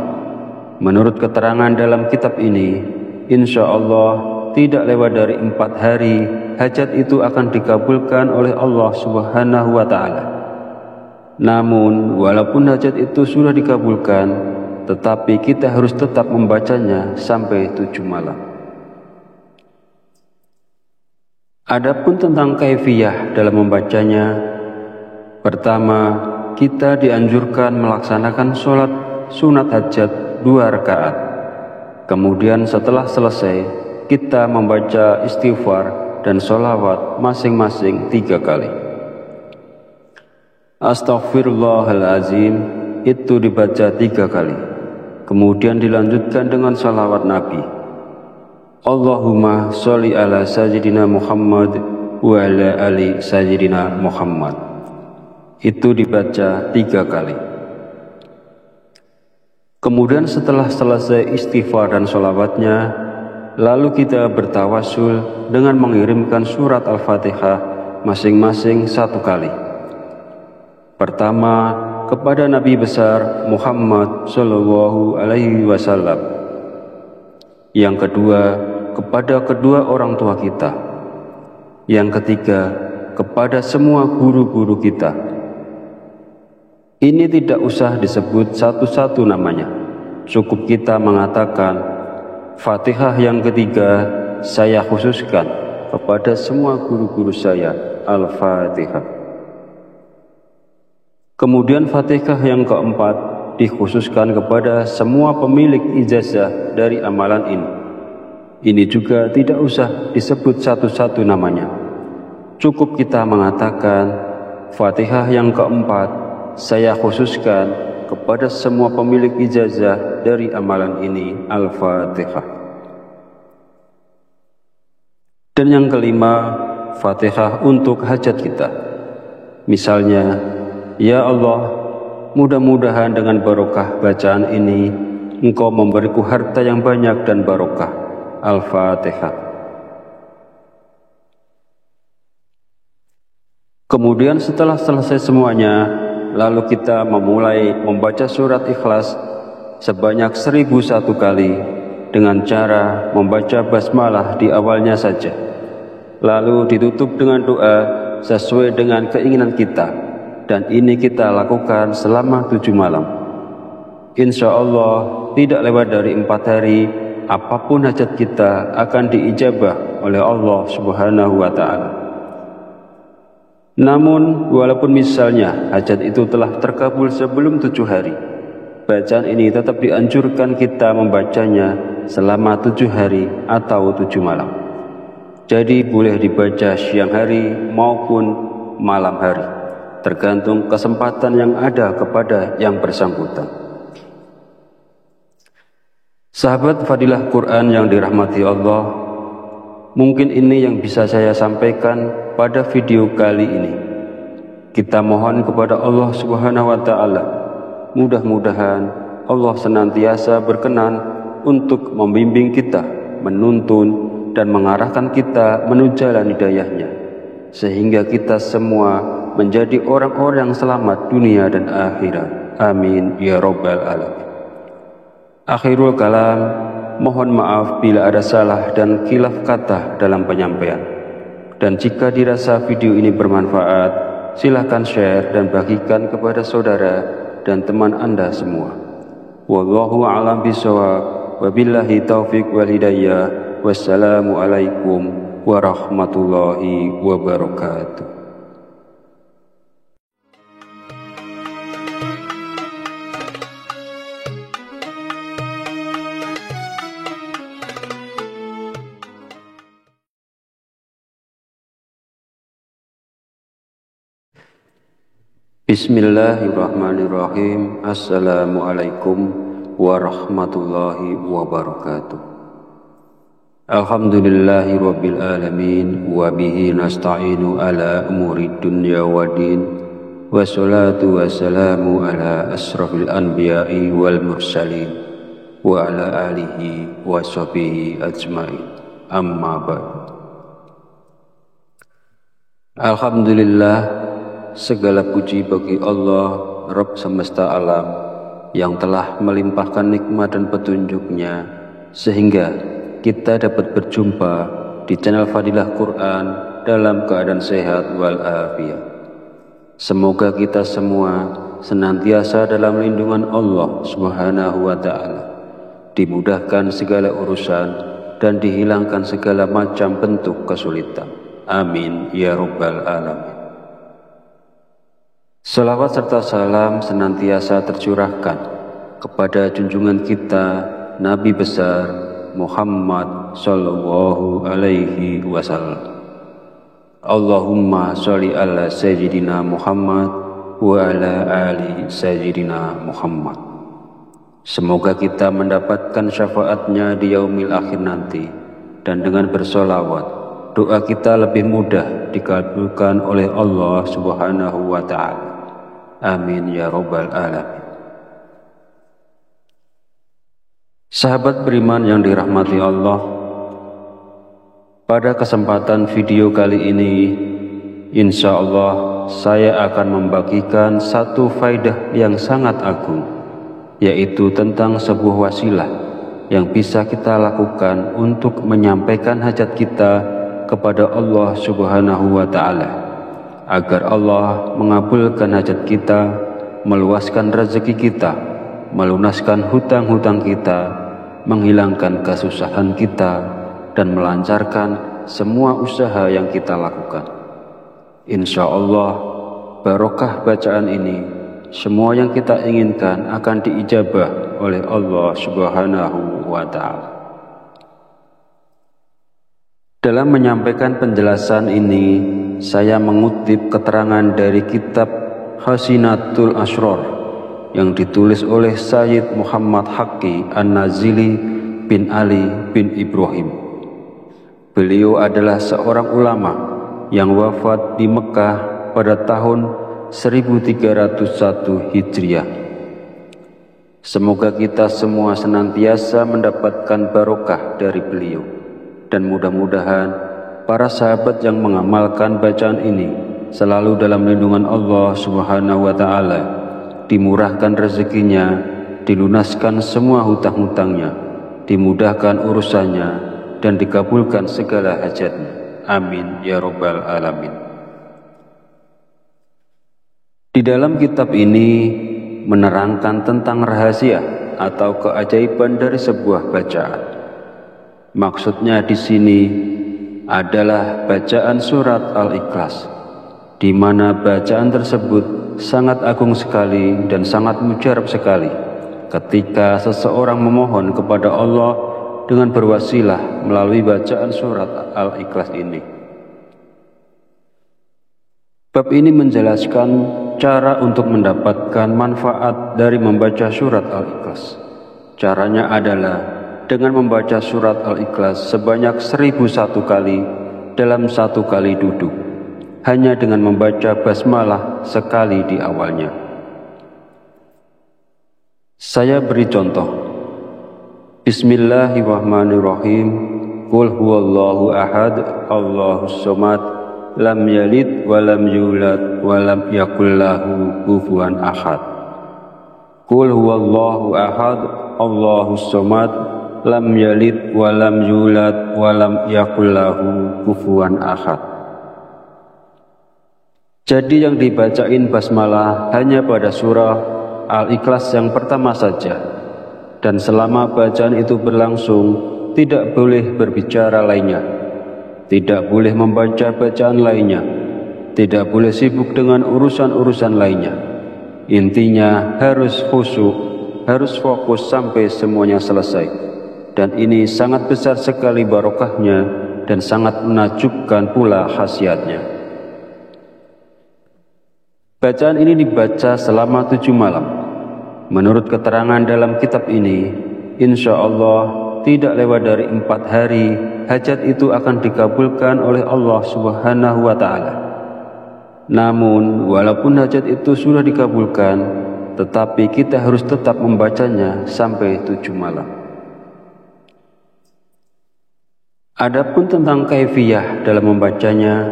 Menurut keterangan dalam kitab ini, insya Allah tidak lewat dari 4 hari, hajat itu akan dikabulkan oleh Allah Subhanahu wa Ta'ala. Namun, walaupun hajat itu sudah dikabulkan, tetapi kita harus tetap membacanya sampai 7 malam. Adapun tentang kaifiyah dalam membacanya, pertama, kita dianjurkan melaksanakan sholat sunat hajat 2 rakaat. Kemudian setelah selesai, kita membaca istighfar dan sholawat masing-masing 3 kali. Astaghfirullahalazim itu dibaca 3 kali. Kemudian dilanjutkan dengan sholawat Nabi. Allahumma sholli ala sayyidina Muhammad wa ala ali sayyidina Muhammad. Itu dibaca 3 kali. Kemudian setelah selesai istighfar dan sholawatnya, lalu kita bertawasul dengan mengirimkan surat Al-Fatihah masing-masing 1 kali. Pertama, kepada Nabi besar Muhammad Shallallahu Alaihi Wasallam. Yang kedua, kepada kedua orang tua kita. Yang ketiga, kepada semua guru-guru kita. Ini tidak usah disebut satu-satu namanya. Cukup kita mengatakan, Fatihah yang ketiga saya khususkan kepada semua guru-guru saya. Al-Fatihah. Kemudian Fatihah yang keempat dikhususkan kepada semua pemilik ijazah dari amalan ini. Ini juga tidak usah disebut satu-satu namanya. Cukup kita mengatakan, Fatihah yang keempat saya khususkan kepada semua pemilik ijazah dari amalan ini. Al-Fatihah. Dan yang kelima, Fatihah untuk hajat kita. Misalnya, ya Allah, mudah-mudahan dengan barokah bacaan ini Engkau memberiku harta yang banyak dan barokah. Al-Fatihah. Kemudian setelah selesai semuanya, lalu kita memulai membaca surat Ikhlas sebanyak 1001 kali dengan cara membaca basmalah di awalnya saja. Lalu ditutup dengan doa sesuai dengan keinginan kita, dan ini kita lakukan selama 7 malam. Insya Allah tidak lewat dari 4 hari, apapun hajat kita akan diijabah oleh Allah Subhanahu wa Ta'ala. Namun, walaupun misalnya hajat itu telah terkabul sebelum 7 hari, bacaan ini tetap dianjurkan kita membacanya selama 7 hari atau 7 malam. Jadi boleh dibaca siang hari maupun malam hari, tergantung kesempatan yang ada kepada yang bersangkutan. Sahabat Fadilah Quran yang dirahmati Allah, mungkin ini yang bisa saya sampaikan pada video kali ini. Kita mohon kepada Allah Subhanahu wa Ta'ala, mudah-mudahan Allah senantiasa berkenan untuk membimbing kita, menuntun dan mengarahkan kita menuju jalan hidayahnya, sehingga kita semua menjadi orang-orang yang selamat dunia dan akhirat. Amin ya Rabbal Alamin. Akhirul kalam, mohon maaf bila ada salah dan khilaf kata dalam penyampaian. Dan jika dirasa video ini bermanfaat, silakan share dan bagikan kepada saudara dan teman Anda semua. Wallahu a'lam bishawab. Wabillahi taufiq wal hidayah. Wassalamualaikum warahmatullahi wabarakatuh. Bismillahirrahmanirrahim. Assalamualaikum warahmatullahi wabarakatuh. Alhamdulillahi rabbil alamin, wa bihi nasta'inu ala umuri dunya waddin, wassalatu wassalamu ala asrafil anbiya'i wal mursalin, wa ala alihi wa sahbihi ajma'in. Amma ba'd. Alhamdulillah, segala puji bagi Allah, Rabb semesta alam, yang telah melimpahkan nikmat dan petunjuknya, sehingga kita dapat berjumpa di channel Fadilah Quran dalam keadaan sehat walafiat. Semoga kita semua senantiasa dalam lindungan Allah Subhanahu wa Ta'ala, dimudahkan segala urusan dan dihilangkan segala macam bentuk kesulitan. Amin ya Rabbal Alamin. Salawat serta salam senantiasa tercurahkan kepada junjungan kita Nabi besar Muhammad sallallahu alaihi wasallam. Allahumma sholli ala sayyidina Muhammad wa ala ali sayyidina Muhammad. Semoga kita mendapatkan syafaatnya di yaumil akhir nanti, dan dengan bersolawat doa kita lebih mudah dikabulkan oleh Allah subhanahu wa ta'ala. Amin ya rabbal alamin. Sahabat beriman yang dirahmati Allah, pada kesempatan video kali ini, insya Allah saya akan membagikan satu faidah yang sangat agung, yaitu tentang sebuah wasilah yang bisa kita lakukan untuk menyampaikan hajat kita kepada Allah subhanahu wa ta'ala, agar Allah mengabulkan hajat kita, meluaskan rezeki kita, melunaskan hutang-hutang kita, menghilangkan kesusahan kita, dan melancarkan semua usaha yang kita lakukan. Insya Allah, barokah bacaan ini, semua yang kita inginkan akan diijabah oleh Allah subhanahu wa ta'ala. Dalam menyampaikan penjelasan ini, saya mengutip keterangan dari kitab Hasinatul Asrar yang ditulis oleh Sayyid Muhammad Haqqi An-Nazili bin Ali bin Ibrahim. Beliau adalah seorang ulama yang wafat di Mekah pada tahun 1301 Hijriah. Semoga kita semua senantiasa mendapatkan barokah dari beliau, dan mudah-mudahan para sahabat yang mengamalkan bacaan ini selalu dalam lindungan Allah subhanahu wa ta'ala, dimurahkan rezekinya, dilunaskan semua hutang-hutangnya, dimudahkan urusannya, dan dikabulkan segala hajatnya. Amin ya rabbal alamin. Di dalam kitab ini menerangkan tentang rahasia atau keajaiban dari sebuah bacaan. Maksudnya di sini adalah bacaan surat Al-Ikhlas, di mana bacaan tersebut sangat agung sekali dan sangat mujarab sekali ketika seseorang memohon kepada Allah dengan berwasilah melalui bacaan surat Al-Ikhlas ini. Bab ini menjelaskan cara untuk mendapatkan manfaat dari membaca surat Al-Ikhlas. Caranya adalah dengan membaca surat Al-Ikhlas sebanyak 1001 kali dalam satu kali duduk, hanya dengan membaca basmalah sekali di awalnya. Saya beri contoh. Bismillahirrahmanirrahim. Qul huwallahu ahad, Allahus somad, lam yalid wa lam yulad wa lam yakul lahu kufuwan ahad. Qul huwallahu ahad, Allahus somad, lam yalid wa lam yulad wa lam yakul lahu kufuwan ahad. Jadi yang dibacain basmalah hanya pada surah Al-Ikhlas yang pertama saja, dan selama bacaan itu berlangsung tidak boleh berbicara lainnya, tidak boleh membaca bacaan lainnya, tidak boleh sibuk dengan urusan-urusan lainnya. Intinya harus khusyuk, harus fokus sampai semuanya selesai, dan ini sangat besar sekali barokahnya dan sangat menakjubkan pula khasiatnya. Bacaan ini dibaca selama 7 malam. Menurut keterangan dalam kitab ini, insya Allah tidak lewat dari 4 hari, hajat itu akan dikabulkan oleh Allah subhanahu wa ta'ala. Namun, walaupun hajat itu sudah dikabulkan, tetapi kita harus tetap membacanya sampai 7 malam. Adapun tentang kaifiyah dalam membacanya,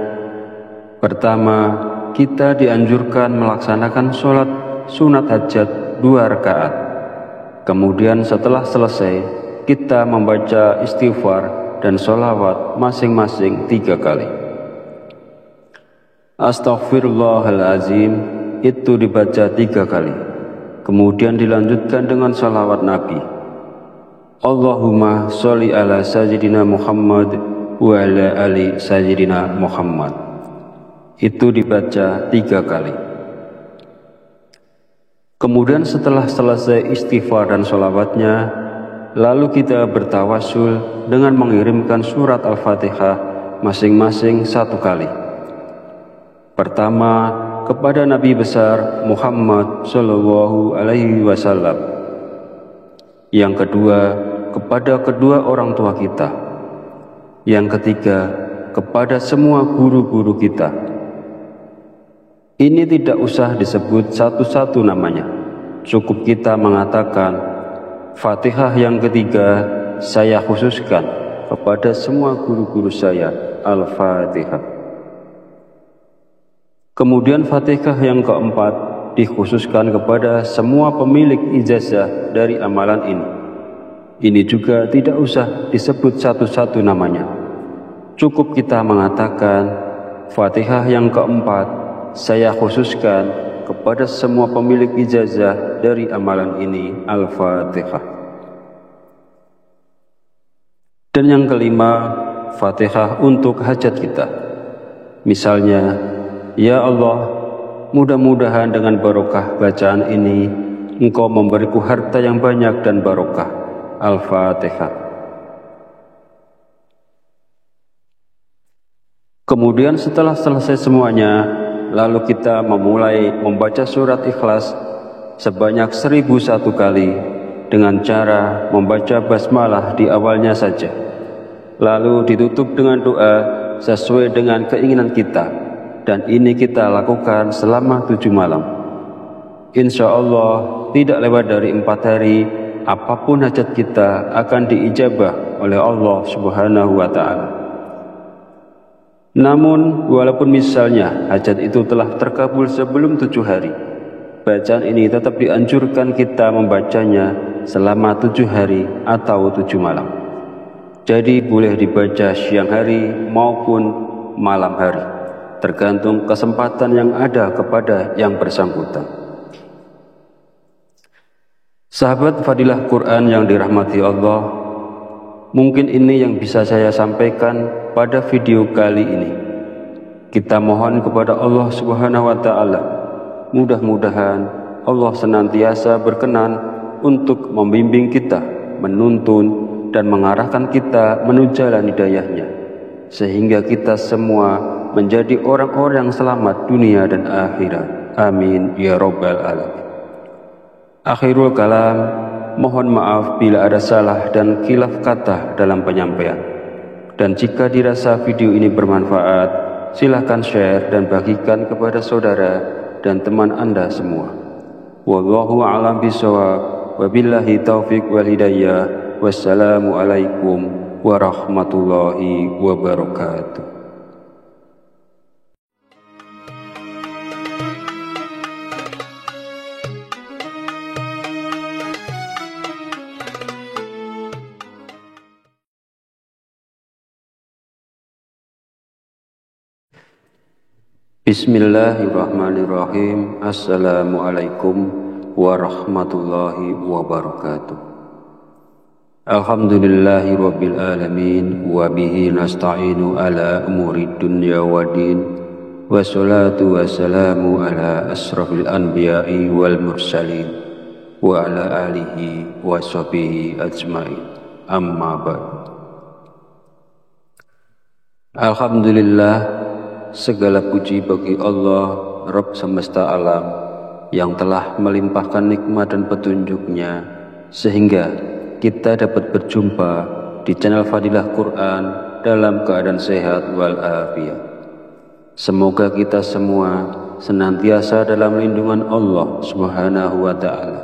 pertama, kita dianjurkan melaksanakan sholat sunat hajat 2 rakaat. Kemudian setelah selesai, kita membaca istighfar dan sholawat masing-masing 3 kali. Astaghfirullahalazim itu dibaca 3 kali. Kemudian dilanjutkan dengan sholawat Nabi. Allahumma sholli ala sayyidina Muhammad wa ala ali sayyidina Muhammad. Itu dibaca 3 kali. Kemudian setelah selesai istighfar dan sholawatnya, lalu kita bertawasul dengan mengirimkan surat Al-Fatihah masing-masing 1 kali. Pertama, kepada Nabi besar Muhammad Shallallahu Alaihi Wasallam. Yang kedua, kepada kedua orang tua kita. Yang ketiga, kepada semua guru-guru kita. Ini tidak usah disebut satu-satu namanya. Cukup kita mengatakan, Fatihah yang ketiga saya khususkan kepada semua guru-guru saya, Al-Fatihah. Kemudian Fatihah yang keempat dikhususkan kepada semua pemilik ijazah dari amalan ini. Ini juga tidak usah disebut satu-satu namanya. Cukup kita mengatakan, Fatihah yang keempat saya khususkan kepada semua pemilik ijazah dari amalan ini, Al-Fatihah. Dan yang kelima, Fatihah untuk hajat kita. Misalnya, ya Allah, mudah-mudahan dengan barokah bacaan ini, Engkau memberiku harta yang banyak dan barokah. Al-Fatihah. Kemudian setelah selesai semuanya, lalu kita memulai membaca surat Ikhlas sebanyak 1001 kali dengan cara membaca basmalah di awalnya saja. Lalu ditutup dengan doa sesuai dengan keinginan kita, dan ini kita lakukan selama 7 malam. Insya Allah tidak lewat dari 4 hari, apapun hajat kita akan diijabah oleh Allah Subhanahu wa Ta'ala. Namun, walaupun misalnya hajat itu telah terkabul sebelum 7 hari, bacaan ini tetap dianjurkan kita membacanya selama 7 hari atau 7 malam. Jadi boleh dibaca siang hari maupun malam hari, tergantung kesempatan yang ada kepada yang bersangkutan. Sahabat Fadilah Quran yang dirahmati Allah, mungkin ini yang bisa saya sampaikan pada video kali ini. Kita mohon kepada Allah Subhanahu wa Ta'ala, mudah-mudahan Allah senantiasa berkenan untuk membimbing kita, menuntun dan mengarahkan kita menuju jalan hidayahnya, sehingga kita semua menjadi orang-orang yang selamat dunia dan akhirat. Amin ya Rabbal Alamin. Akhirul kalam, mohon maaf bila ada salah dan khilaf kata dalam penyampaian. Dan jika dirasa video ini bermanfaat, silakan share dan bagikan kepada saudara dan teman Anda semua. Wallahu a'lam bishawab, wabillahi taufiq wal hidayah. Wassalamualaikum warahmatullahi wabarakatuh. Bismillahirrahmanirrahim. Assalamualaikum warahmatullahi wabarakatuh. Alhamdulillahi rabbil alamin, wa bihi nasta'inu ala umuri dunya waddin, wassalatu wassalamu ala asrafil anbiya'i wal mursalin, wa ala alihi wa sahbihi ajma'in. Amma ba'd. Alhamdulillah, segala puji bagi Allah, Rabb semesta alam, yang telah melimpahkan nikmat dan petunjuknya, sehingga kita dapat berjumpa di channel Fadilah Quran dalam keadaan sehat walafiat. Semoga kita semua senantiasa dalam lindungan Allah Subhanahu wa Ta'ala,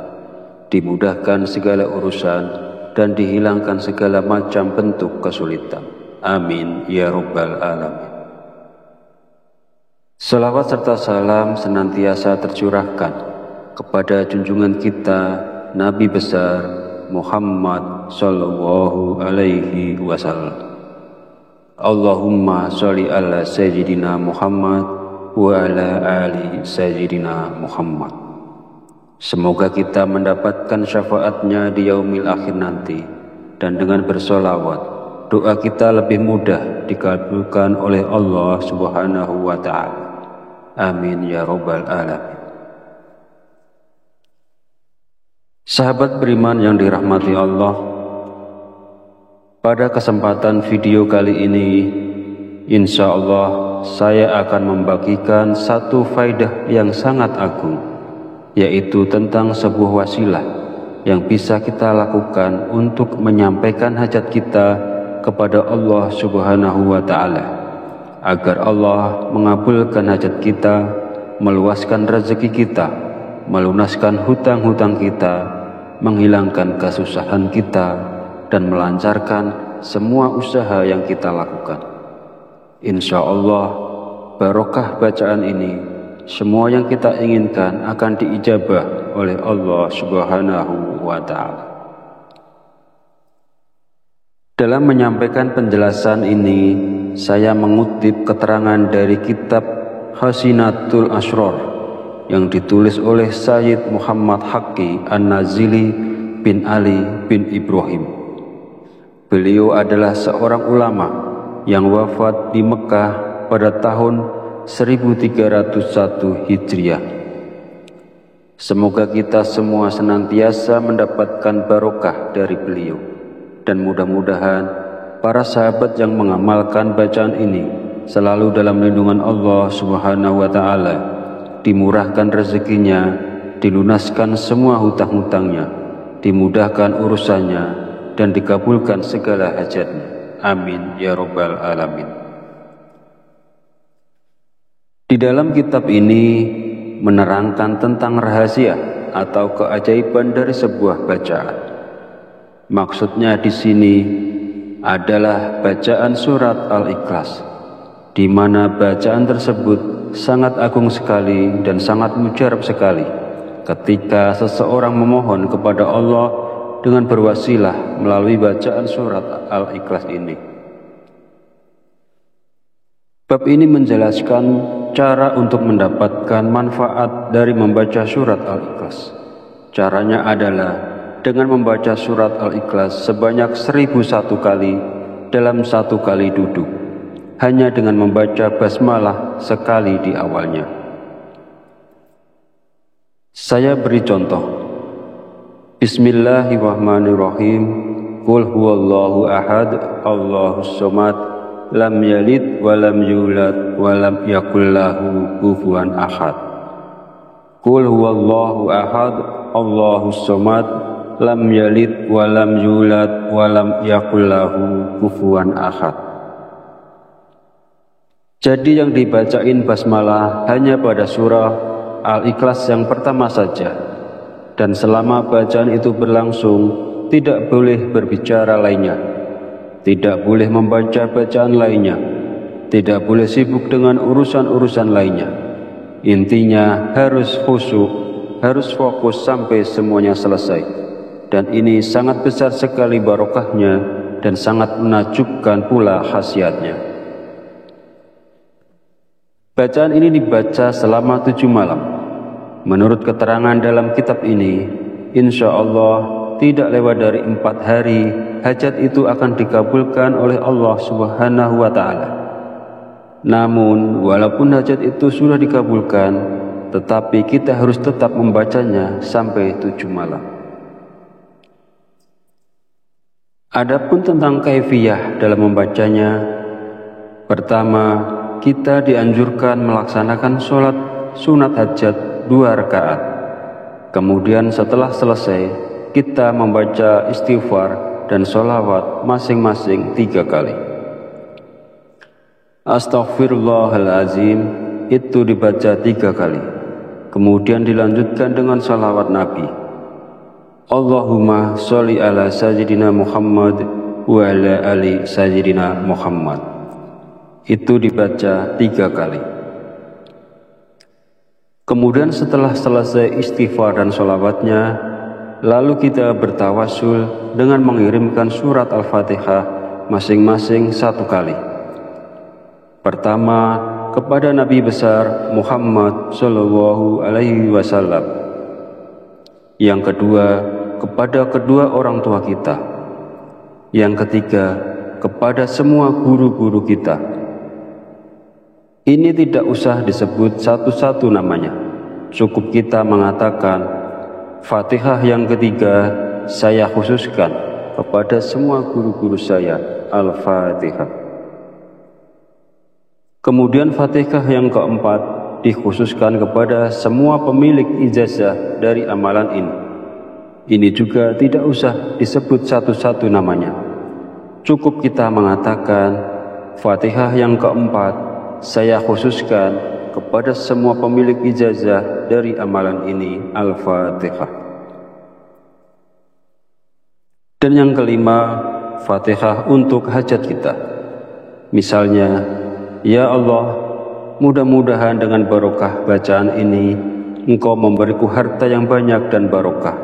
dimudahkan segala urusan dan dihilangkan segala macam bentuk kesulitan. Amin ya Rabbal Alamin. Salawat serta salam senantiasa tercurahkan kepada junjungan kita Nabi besar Muhammad Sallallahu Alaihi Wasallam. Allahumma sholli ala Sayyidina Muhammad wa ala ali Sayyidina Muhammad. Semoga kita mendapatkan syafaatnya di yaumil akhir nanti, dan dengan bersolawat doa kita lebih mudah dikabulkan oleh Allah Subhanahu wa Ta'ala. Amin ya Rabbal Alamin. Sahabat beriman yang dirahmati Allah, pada kesempatan video kali ini, insya Allah saya akan membagikan satu faidah yang sangat agung, yaitu tentang sebuah wasilah yang bisa kita lakukan untuk menyampaikan hajat kita kepada Allah Subhanahu wa Ta'ala, agar Allah mengabulkan hajat kita, meluaskan rezeki kita, melunaskan hutang-hutang kita, menghilangkan kesusahan kita, dan melancarkan semua usaha yang kita lakukan. Insya Allah, barokah bacaan ini, semua yang kita inginkan akan diijabah oleh Allah Subhanahu wa Ta'ala. Dalam menyampaikan penjelasan ini, saya mengutip keterangan dari kitab Hasinatul Asrar yang ditulis oleh Sayyid Muhammad Haqqi An-Nazili bin Ali bin Ibrahim. Beliau adalah seorang ulama yang wafat di Mekah pada tahun 1301 Hijriah. Semoga kita semua senantiasa mendapatkan barokah dari beliau, dan mudah-mudahan para sahabat yang mengamalkan bacaan ini selalu dalam lindungan Allah Subhanahu wa Ta'ala, dimurahkan rezekinya, dilunaskan semua hutang-hutangnya, dimudahkan urusannya, dan dikabulkan segala hajatnya. Amin ya Rabbal Alamin. Di dalam kitab ini menerangkan tentang rahasia atau keajaiban dari sebuah bacaan. Maksudnya di sini adalah bacaan surat Al-Ikhlas, di mana bacaan tersebut sangat agung sekali dan sangat mujarab sekali ketika seseorang memohon kepada Allah dengan berwasilah melalui bacaan surat Al-Ikhlas ini. Bab ini menjelaskan cara untuk mendapatkan manfaat dari membaca surat Al-Ikhlas. Caranya adalah dengan membaca surat Al-Ikhlas sebanyak 1001 kali dalam satu kali duduk, hanya dengan membaca basmalah sekali di awalnya. Saya beri contoh. Bismillahirrahmanirrahim. Qul huwallahu ahad, Allahus somad, lam yalid wa lam yulad wa lam yakul lahu kufuwan ahad. Qul huwallahu ahad, Allahus somad, lam yalid wa lam yulad wa lam yakul lahu kufuwan ahad. Jadi yang dibacain basmalah hanya pada surah Al-Ikhlas yang pertama saja, dan selama bacaan itu berlangsung tidak boleh berbicara lainnya, tidak boleh membaca bacaan lainnya, tidak boleh sibuk dengan urusan-urusan lainnya. Intinya harus khusyuk, harus fokus sampai semuanya selesai, dan ini sangat besar sekali barokahnya dan sangat menakjubkan pula khasiatnya. Bacaan ini dibaca selama 7 malam. Menurut keterangan dalam kitab ini, insya Allah tidak lewat dari 4 hari, hajat itu akan dikabulkan oleh Allah Subhanahu wa Ta'ala. Namun, walaupun hajat itu sudah dikabulkan, tetapi kita harus tetap membacanya sampai 7 malam. Adapun tentang kaifiyah dalam membacanya, pertama, kita dianjurkan melaksanakan sholat sunat hajat 2 rakaat. Kemudian setelah selesai, kita membaca istighfar dan sholawat masing-masing 3 kali. Astaghfirullahalazim itu dibaca 3 kali. Kemudian dilanjutkan dengan sholawat Nabi. Allahumma sholli ala sayyidina Muhammad wa ala ali sayyidina Muhammad. Itu dibaca 3 kali. Kemudian setelah selesai istighfar dan sholawatnya, lalu kita bertawasul dengan mengirimkan surat Al-Fatihah masing-masing 1 kali. Pertama, kepada Nabi besar Muhammad Shallallahu Alaihi Wasallam. Yang kedua, kepada kedua orang tua kita. Yang ketiga, kepada semua guru-guru kita. Ini tidak usah disebut satu-satu namanya. Cukup kita mengatakan Fatihah yang ketiga saya khususkan kepada semua guru-guru saya. Al-Fatihah. Kemudian Fatihah yang keempat dikhususkan kepada semua pemilik ijazah dari amalan ini. Ini juga tidak usah disebut satu-satu namanya. Cukup kita mengatakan Fatihah yang keempat saya khususkan kepada semua pemilik ijazah dari amalan ini. Al-Fatihah. Dan yang kelima, Fatihah untuk hajat kita. Misalnya, ya Allah, mudah-mudahan dengan barokah bacaan ini Engkau memberiku harta yang banyak dan barokah.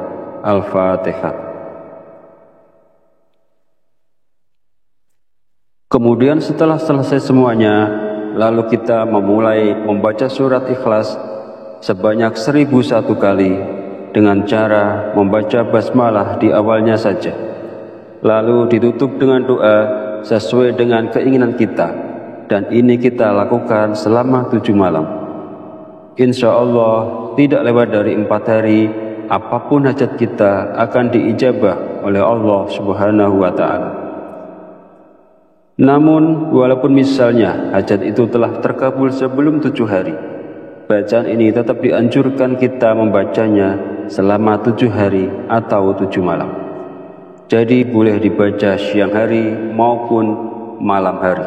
Al-Fatihah. Kemudian setelah selesai semuanya, lalu kita memulai membaca surat Ikhlas sebanyak 1001 kali dengan cara membaca basmalah di awalnya saja. Lalu ditutup dengan doa sesuai dengan keinginan kita, dan ini kita lakukan selama 7 malam. Insya Allah tidak lewat dari 4 hari, apapun hajat kita akan diijabah oleh Allah Subhanahu wa Ta'ala. Namun walaupun misalnya hajat itu telah terkabul sebelum 7 hari, bacaan ini tetap dianjurkan kita membacanya selama 7 hari atau 7 malam. Jadi boleh dibaca siang hari maupun malam hari,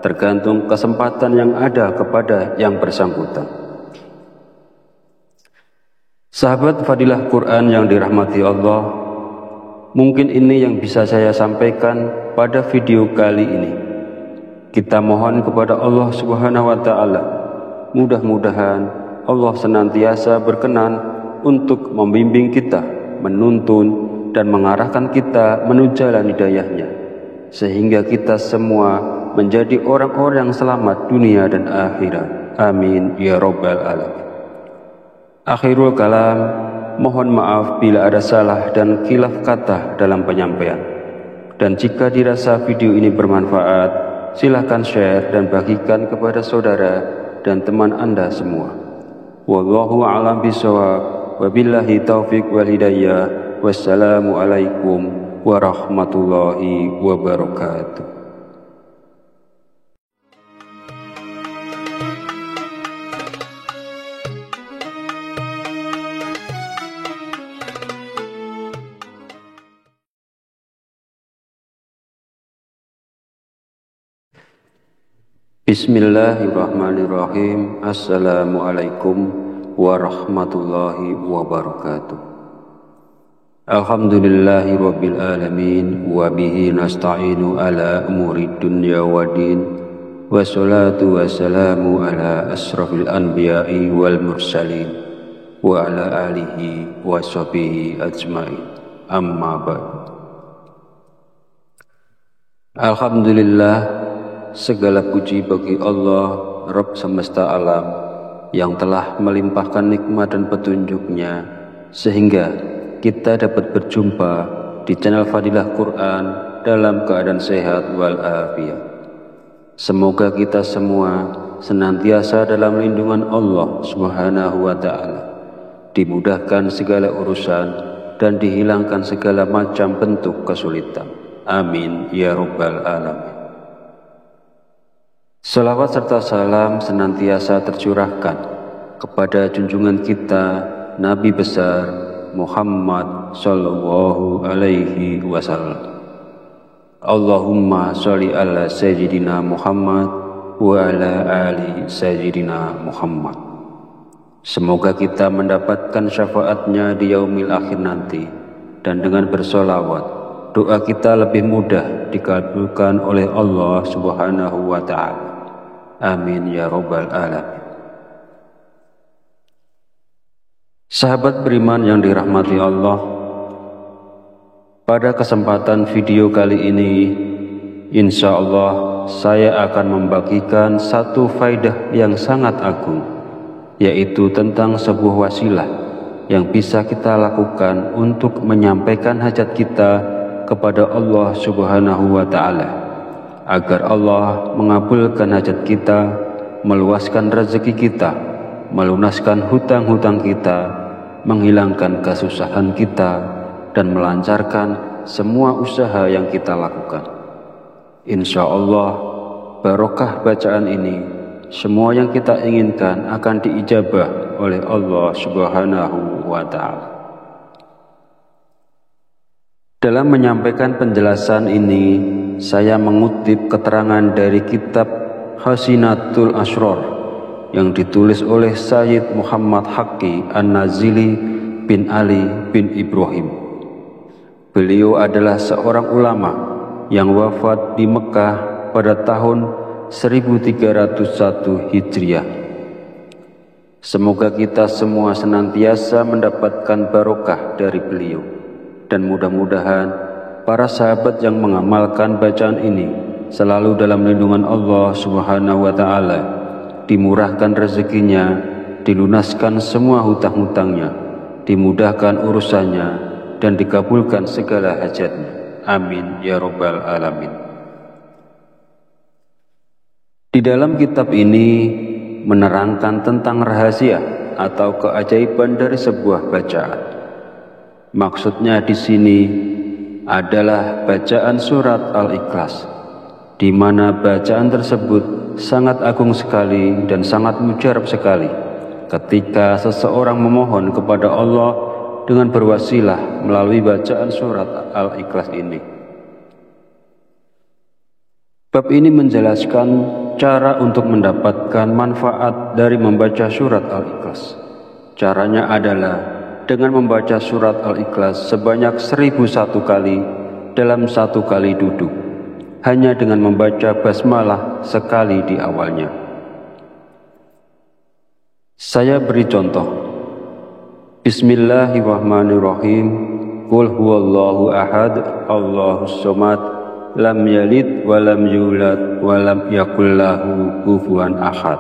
tergantung kesempatan yang ada kepada yang bersangkutan. Sahabat Fadilah Quran yang dirahmati Allah, mungkin ini yang bisa saya sampaikan pada video kali ini. Kita mohon kepada Allah Subhanahu wa Ta'ala, mudah-mudahan Allah senantiasa berkenan untuk membimbing kita, menuntun dan mengarahkan kita menuju jalan hidayahnya, sehingga kita semua menjadi orang-orang yang selamat dunia dan akhirat. Amin ya Rabbal Alamin. Akhirul kalam, mohon maaf bila ada salah dan khilaf kata dalam penyampaian. Dan jika dirasa video ini bermanfaat, silakan share dan bagikan kepada saudara dan teman Anda semua. Wallahu a'lam bishawab, wabillahi taufiq wal hidayah. Wassalamualaikum warahmatullahi wabarakatuh. Bismillahirrahmanirrahim. Assalamualaikum warahmatullahi wabarakatuh. Alhamdulillahi rabbil alamin, wa bihi nasta'inu ala umuri dunya waddin, wassalatu wassalamu ala asrafil anbiya'i wal mursalin, wa ala alihi wa sahbihi ajma'in. Amma ba'd. Alhamdulillah, segala puji bagi Allah, Rabb semesta alam, yang telah melimpahkan nikmat dan petunjuknya, sehingga kita dapat berjumpa di channel Fadilah Quran dalam keadaan sehat walafiat. Semoga kita semua senantiasa dalam lindungan Allah Subhanahu wa Ta'ala, dimudahkan segala urusan dan dihilangkan segala macam bentuk kesulitan. Amin ya Rabbal Alamin. Salawat serta salam senantiasa tercurahkan kepada junjungan kita Nabi besar Muhammad sallallahu alaihi wasallam. Allahumma sholli ala sayyidina Muhammad wa ala ali sayyidina Muhammad. Semoga kita mendapatkan syafaatnya di yaumil akhir nanti, dan dengan bersolawat doa kita lebih mudah dikabulkan oleh Allah Subhanahu wa Ta'ala. Amin ya Rabbal Alamin. Sahabat beriman yang dirahmati Allah, pada kesempatan video kali ini, insya Allah saya akan membagikan satu faidah yang sangat agung, yaitu tentang sebuah wasilah yang bisa kita lakukan untuk menyampaikan hajat kita kepada Allah Subhanahu wa Ta'ala, agar Allah mengabulkan hajat kita, meluaskan rezeki kita, melunaskan hutang-hutang kita, menghilangkan kesusahan kita, dan melancarkan semua usaha yang kita lakukan. Insya Allah, barokah bacaan ini, semua yang kita inginkan akan diijabah oleh Allah Subhanahu wa Ta'ala. Dalam menyampaikan penjelasan ini, saya mengutip keterangan dari kitab Hasinatul Asrar yang ditulis oleh Sayyid Muhammad Haqqi An-Nazili bin Ali bin Ibrahim. Beliau adalah seorang ulama yang wafat di Mekah pada tahun 1301 Hijriah. Semoga kita semua senantiasa mendapatkan barokah dari beliau, dan mudah-mudahan para sahabat yang mengamalkan bacaan ini selalu dalam lindungan Allah Subhanahu wa Ta'ala, dimurahkan rezekinya, dilunaskan semua hutang-hutangnya, dimudahkan urusannya, dan dikabulkan segala hajatnya. Amin ya Rabbal Alamin. Di dalam kitab ini menerangkan tentang rahasia atau keajaiban dari sebuah bacaan. Maksudnya di sini adalah bacaan surat Al-Ikhlas, di mana bacaan tersebut sangat agung sekali dan sangat mujarab sekali ketika seseorang memohon kepada Allah dengan berwasilah melalui bacaan surat Al-Ikhlas ini. Bab ini menjelaskan cara untuk mendapatkan manfaat dari membaca surat Al-Ikhlas. Caranya adalah dengan membaca surat Al-Ikhlas sebanyak 1001 kali dalam satu kali duduk, hanya dengan membaca basmalah sekali di awalnya. Saya beri contoh. Bismillahirrahmanirrahim. Qul huwallahu ahad, Allahus somad, lam yalid wa lam yulad wa lam yakul lahu kufuwan ahad.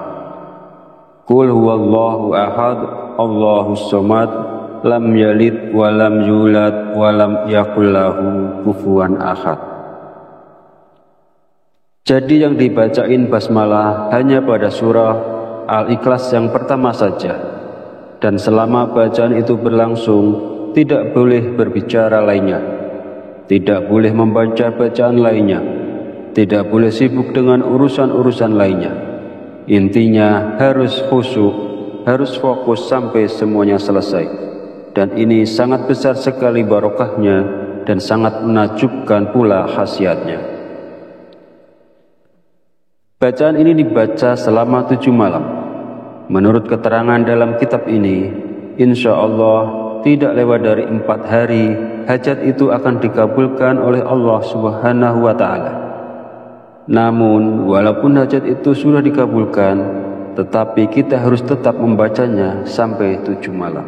Qul huwallahu ahad, Allahus somad, lam yalid wa lam yulad wa lam yakul lahu kufuwan ahad. Jadi yang dibacain basmalah hanya pada surah Al-Ikhlas yang pertama saja, dan selama bacaan itu berlangsung tidak boleh berbicara lainnya, tidak boleh membaca bacaan lainnya, tidak boleh sibuk dengan urusan-urusan lainnya. Intinya harus khusyuk, harus fokus sampai semuanya selesai. Dan ini sangat besar sekali barokahnya dan sangat menakjubkan pula khasiatnya. Bacaan ini dibaca selama 7 malam. Menurut keterangan dalam kitab ini, insya Allah tidak lewat dari 4 hari, hajat itu akan dikabulkan oleh Allah Subhanahu wa Ta'ala. Namun, walaupun hajat itu sudah dikabulkan, tetapi kita harus tetap membacanya sampai 7 malam.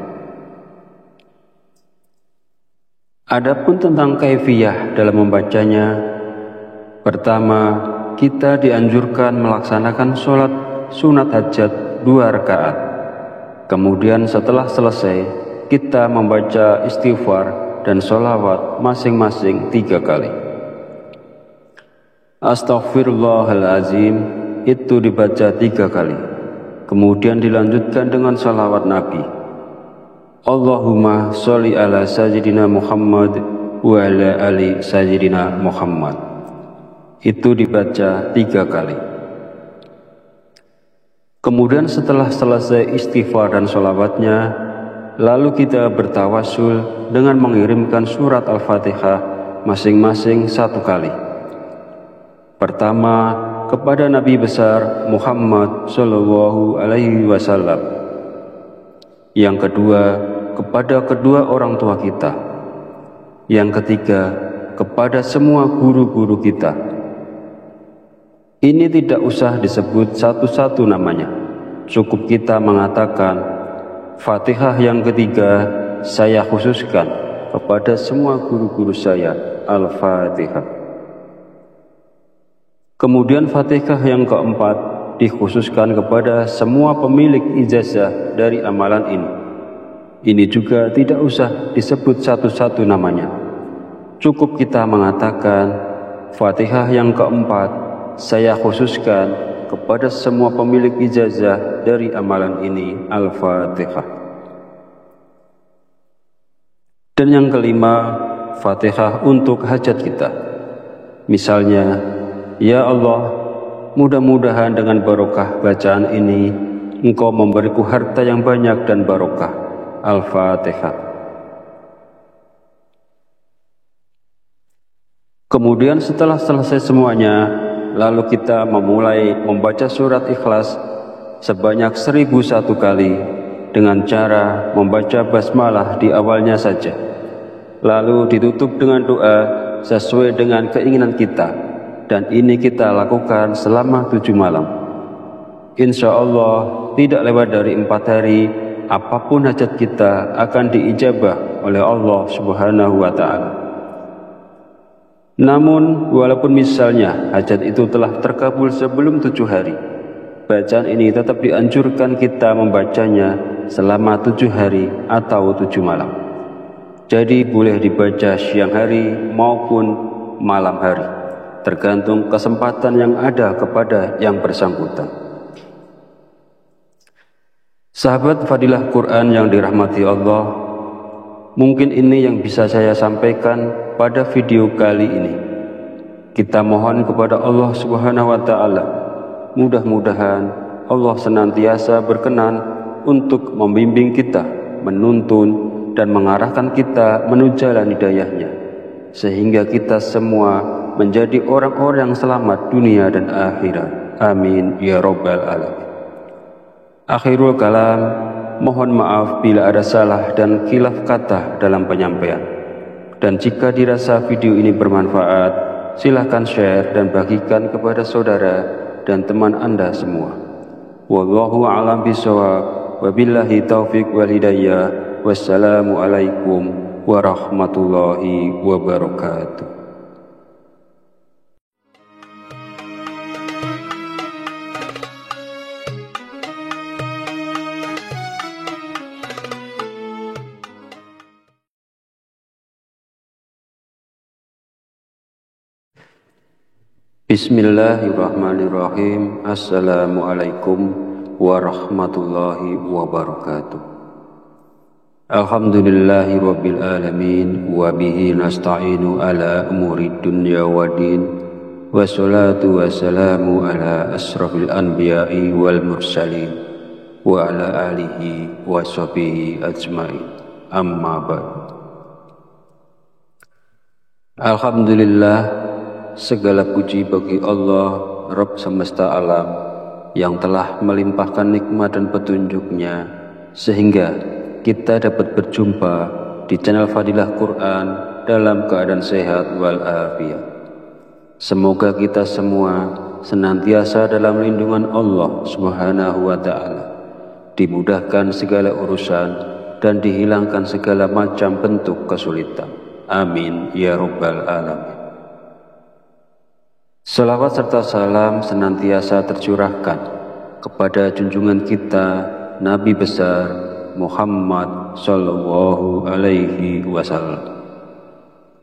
Adapun tentang kaifiyah dalam membacanya, pertama, kita dianjurkan melaksanakan sholat sunat hajat 2 rakaat. Kemudian setelah selesai, kita membaca istighfar dan sholawat masing-masing 3 kali. Astaghfirullahalazim itu dibaca 3 kali. Kemudian dilanjutkan dengan sholawat Nabi. Allahumma sholli ala sayyidina Muhammad wa ala ali sayyidina Muhammad. Itu dibaca 3 kali. Kemudian setelah selesai istighfar dan sholawatnya, lalu kita bertawasul dengan mengirimkan surat Al-Fatihah masing-masing 1 kali. Pertama, kepada Nabi besar Muhammad Sallallahu Alaihi Wasallam. Yang kedua, kepada kedua orang tua kita. Yang ketiga, kepada semua guru-guru kita. Ini tidak usah disebut satu-satu namanya. Cukup kita mengatakan, Fatihah yang ketiga saya khususkan kepada semua guru-guru saya, Al-Fatihah. Kemudian Fatihah yang keempat dikhususkan kepada semua pemilik ijazah dari amalan ini. Ini juga tidak usah disebut satu-satu namanya. Cukup kita mengatakan, Fatihah yang keempat saya khususkan kepada semua pemilik ijazah dari amalan ini, Al-Fatihah. Dan yang kelima, Fatihah untuk hajat kita. Misalnya, ya Allah, mudah-mudahan dengan barokah bacaan ini Engkau memberiku harta yang banyak dan barokah. Al-Fatihah. Kemudian setelah selesai semuanya, lalu kita memulai membaca surat Ikhlas sebanyak 1001 kali dengan cara membaca basmalah di awalnya saja. Lalu ditutup dengan doa sesuai dengan keinginan kita, dan ini kita lakukan selama 7 malam. Insya Allah tidak lewat dari 4 hari, apapun hajat kita akan diijabah oleh Allah Subhanahu wa Ta'ala. Namun walaupun misalnya hajat itu telah terkabul sebelum 7 hari, bacaan ini tetap dianjurkan kita membacanya selama 7 hari atau 7 malam. Jadi boleh dibaca siang hari maupun malam hari, tergantung kesempatan yang ada kepada yang bersangkutan. Sahabat Fadilah Quran yang dirahmati Allah, mungkin ini yang bisa saya sampaikan pada video kali ini. Kita mohon kepada Allah Subhanahu wa Ta'ala, mudah-mudahan Allah senantiasa berkenan untuk membimbing kita, menuntun dan mengarahkan kita menuju jalan hidayahnya, sehingga kita semua menjadi orang-orang yang selamat dunia dan akhirat. Amin ya Rabbal Alamin. Akhirul kalam, mohon maaf bila ada salah dan khilaf kata dalam penyampaian. Dan jika dirasa video ini bermanfaat, silahkan share dan bagikan kepada saudara dan teman Anda semua. Wallahu a'lam bishawab, wabillahi taufiq wal hidayah. Wassalamualaikum warahmatullahi wabarakatuh. Bismillahirrahmanirrahim. Assalamualaikum warahmatullahi wabarakatuh. Alhamdulillahi rabbil alamin, wa bihi nasta'inu ala umuri dunya waddin, wassalatu wassalamu ala asrafil anbiya'i wal mursalin, wa ala alihi wa sahbihi ajma'in. Amma ba'd. Alhamdulillah, segala puji bagi Allah, Rabb semesta alam, yang telah melimpahkan nikmat dan petunjuknya, sehingga kita dapat berjumpa di channel Fadilah Quran dalam keadaan sehat walafiat. Semoga kita semua senantiasa dalam lindungan Allah Subhanahu wa Ta'ala, dimudahkan segala urusan dan dihilangkan segala macam bentuk kesulitan. Amin ya Rabbal Alamin. Salawat serta salam senantiasa tercurahkan kepada junjungan kita Nabi besar Muhammad sallallahu alaihi wasallam.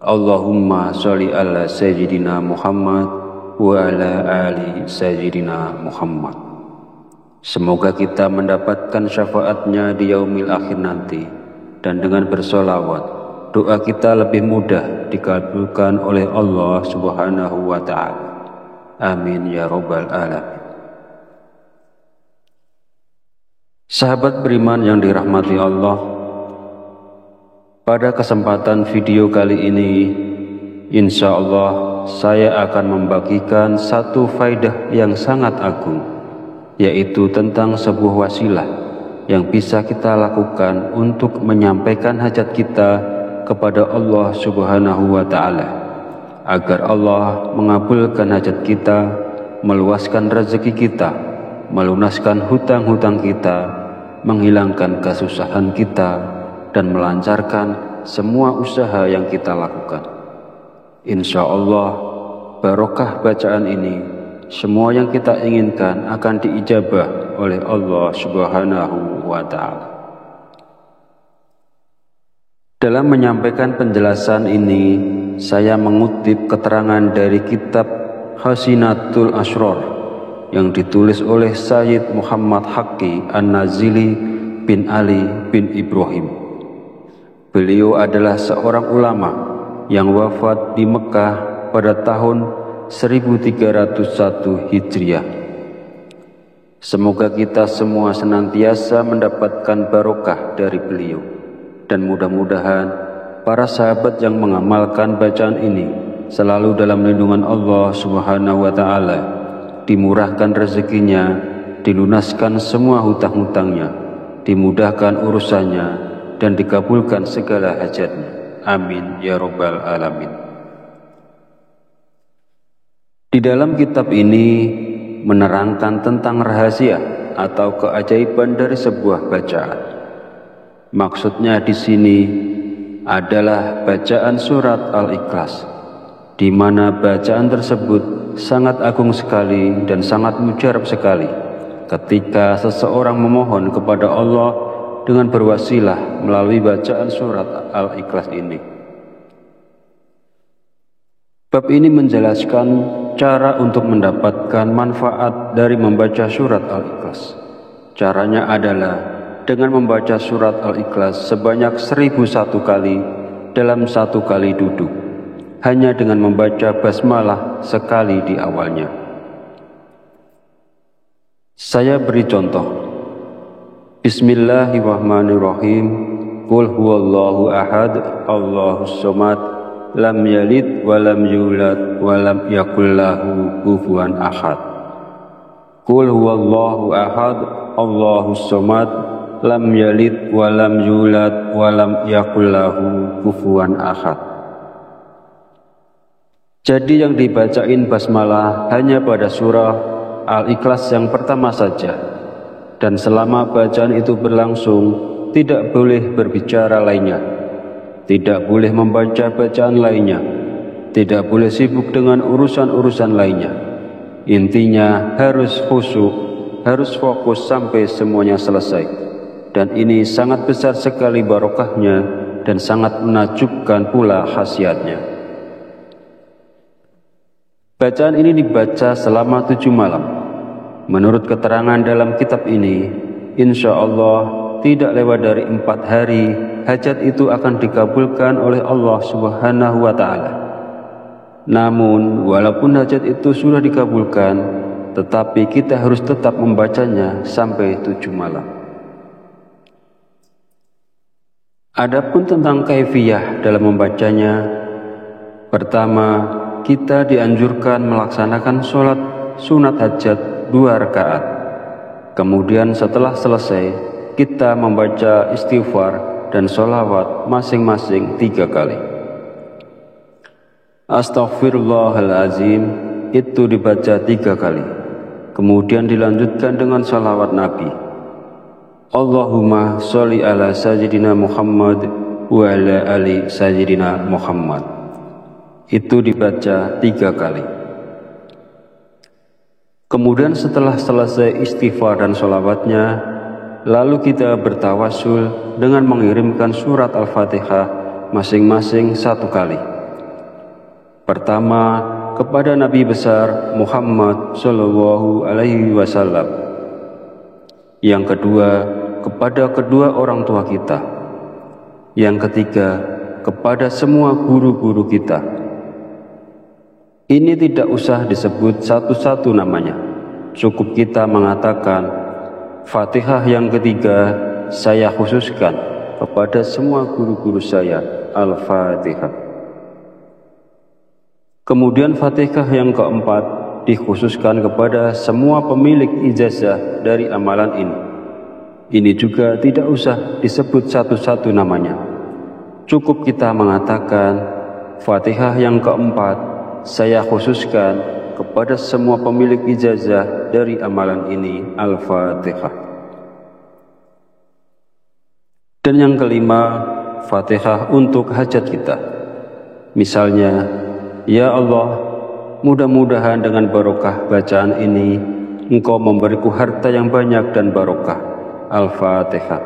Allahumma sholli ala sayyidina Muhammad wa ala ali sayyidina Muhammad. Semoga kita mendapatkan syafaatnya di yaumil akhir nanti, dan dengan bersolawat doa kita lebih mudah dikabulkan oleh Allah Subhanahu wa Ta'ala. Amin ya Rabbal Alamin. Sahabat beriman yang dirahmati Allah, pada kesempatan video kali ini, insya Allah saya akan membagikan satu faidah yang sangat agung, yaitu tentang sebuah wasilah yang bisa kita lakukan untuk menyampaikan hajat kita kepada Allah Subhanahu wa Ta'ala, agar Allah mengabulkan hajat kita, meluaskan rezeki kita, melunaskan hutang-hutang kita, menghilangkan kesusahan kita, dan melancarkan semua usaha yang kita lakukan. Insya Allah, barokah bacaan ini, semua yang kita inginkan akan diijabah oleh Allah Subhanahu wa Ta'ala. Dalam menyampaikan penjelasan ini, saya mengutip keterangan dari kitab Hasinatul Asrar yang ditulis oleh Sayyid Muhammad Haqqi An-Nazili bin Ali bin Ibrahim. Beliau adalah seorang ulama yang wafat di Mekah pada tahun 1301 Hijriah. Semoga kita semua senantiasa mendapatkan barokah dari beliau, dan mudah-mudahan para sahabat yang mengamalkan bacaan ini selalu dalam lindungan Allah Subhanahu wa Ta'ala, dimurahkan rezekinya, dilunaskan semua hutang-hutangnya, dimudahkan urusannya, dan dikabulkan segala hajatnya. Amin ya Rabbal Alamin. Di dalam kitab ini menerangkan tentang rahasia atau keajaiban dari sebuah bacaan. Maksudnya di sini adalah bacaan surat Al-Ikhlas, di mana bacaan tersebut sangat agung sekali dan sangat mujarab sekali ketika seseorang memohon kepada Allah dengan berwasilah melalui bacaan surat Al-Ikhlas ini. Bab ini menjelaskan cara untuk mendapatkan manfaat dari membaca surat Al-Ikhlas. Caranya adalah dengan membaca surat Al-Ikhlas sebanyak 1001 kali dalam satu kali duduk, hanya dengan membaca basmalah sekali di awalnya. Saya beri contoh. Bismillahirrahmanirrahim. Qul huwallahu ahad, Allahus somad, lam yalid wa lam yulad wa lam yakul lahu kufuwan ahad. Qul huwallahu ahad, Allahus somad, lam yalid wa lam yulad wa lam yakul lahu kufuwan ahad. Jadi yang dibacain basmalah hanya pada surah Al-Ikhlas yang pertama saja, dan selama bacaan itu berlangsung tidak boleh berbicara lainnya, tidak boleh membaca bacaan lainnya, tidak boleh sibuk dengan urusan-urusan lainnya. Intinya harus khusyuk, harus fokus sampai semuanya selesai, dan ini sangat besar sekali barokahnya dan sangat menakjubkan pula khasiatnya. Bacaan ini dibaca selama 7 malam. Menurut keterangan dalam kitab ini, insya Allah tidak lewat dari 4 hari hajat itu akan dikabulkan oleh Allah Subhanahu wa Ta'ala. Namun walaupun hajat itu sudah dikabulkan, tetapi kita harus tetap membacanya sampai 7 malam. Adapun tentang kaifiyah dalam membacanya, pertama, kita dianjurkan melaksanakan sholat sunat hajat 2 rakaat. Kemudian setelah selesai, kita membaca istighfar dan sholawat masing-masing 3 kali. Astaghfirullahalazim itu dibaca 3 kali. Kemudian dilanjutkan dengan sholawat Nabi. Allahumma sholli ala sayyidina Muhammad wa ala ali sayyidina Muhammad. Itu dibaca 3 kali. Kemudian setelah selesai istighfar dan sholawatnya, lalu kita bertawasul dengan mengirimkan surat Al-Fatihah masing-masing 1 kali. Pertama, kepada Nabi besar Muhammad Shallallahu Alaihi Wasallam. Yang kedua, kepada kedua orang tua kita. Yang ketiga, kepada semua guru-guru kita. Ini tidak usah disebut satu-satu namanya. Cukup kita mengatakan, Fatihah yang ketiga saya khususkan kepada semua guru-guru saya, Al-Fatihah. Kemudian Fatihah yang keempat dikhususkan kepada semua pemilik ijazah dari amalan ini. Ini juga tidak usah disebut satu-satu namanya. Cukup kita mengatakan, Fatihah yang keempat saya khususkan kepada semua pemilik ijazah dari amalan ini, Al-Fatihah. Dan yang kelima, Fatihah untuk hajat kita. Misalnya, ya Allah, mudah-mudahan dengan barokah bacaan ini Engkau memberiku harta yang banyak dan barokah. Al-Fatihah.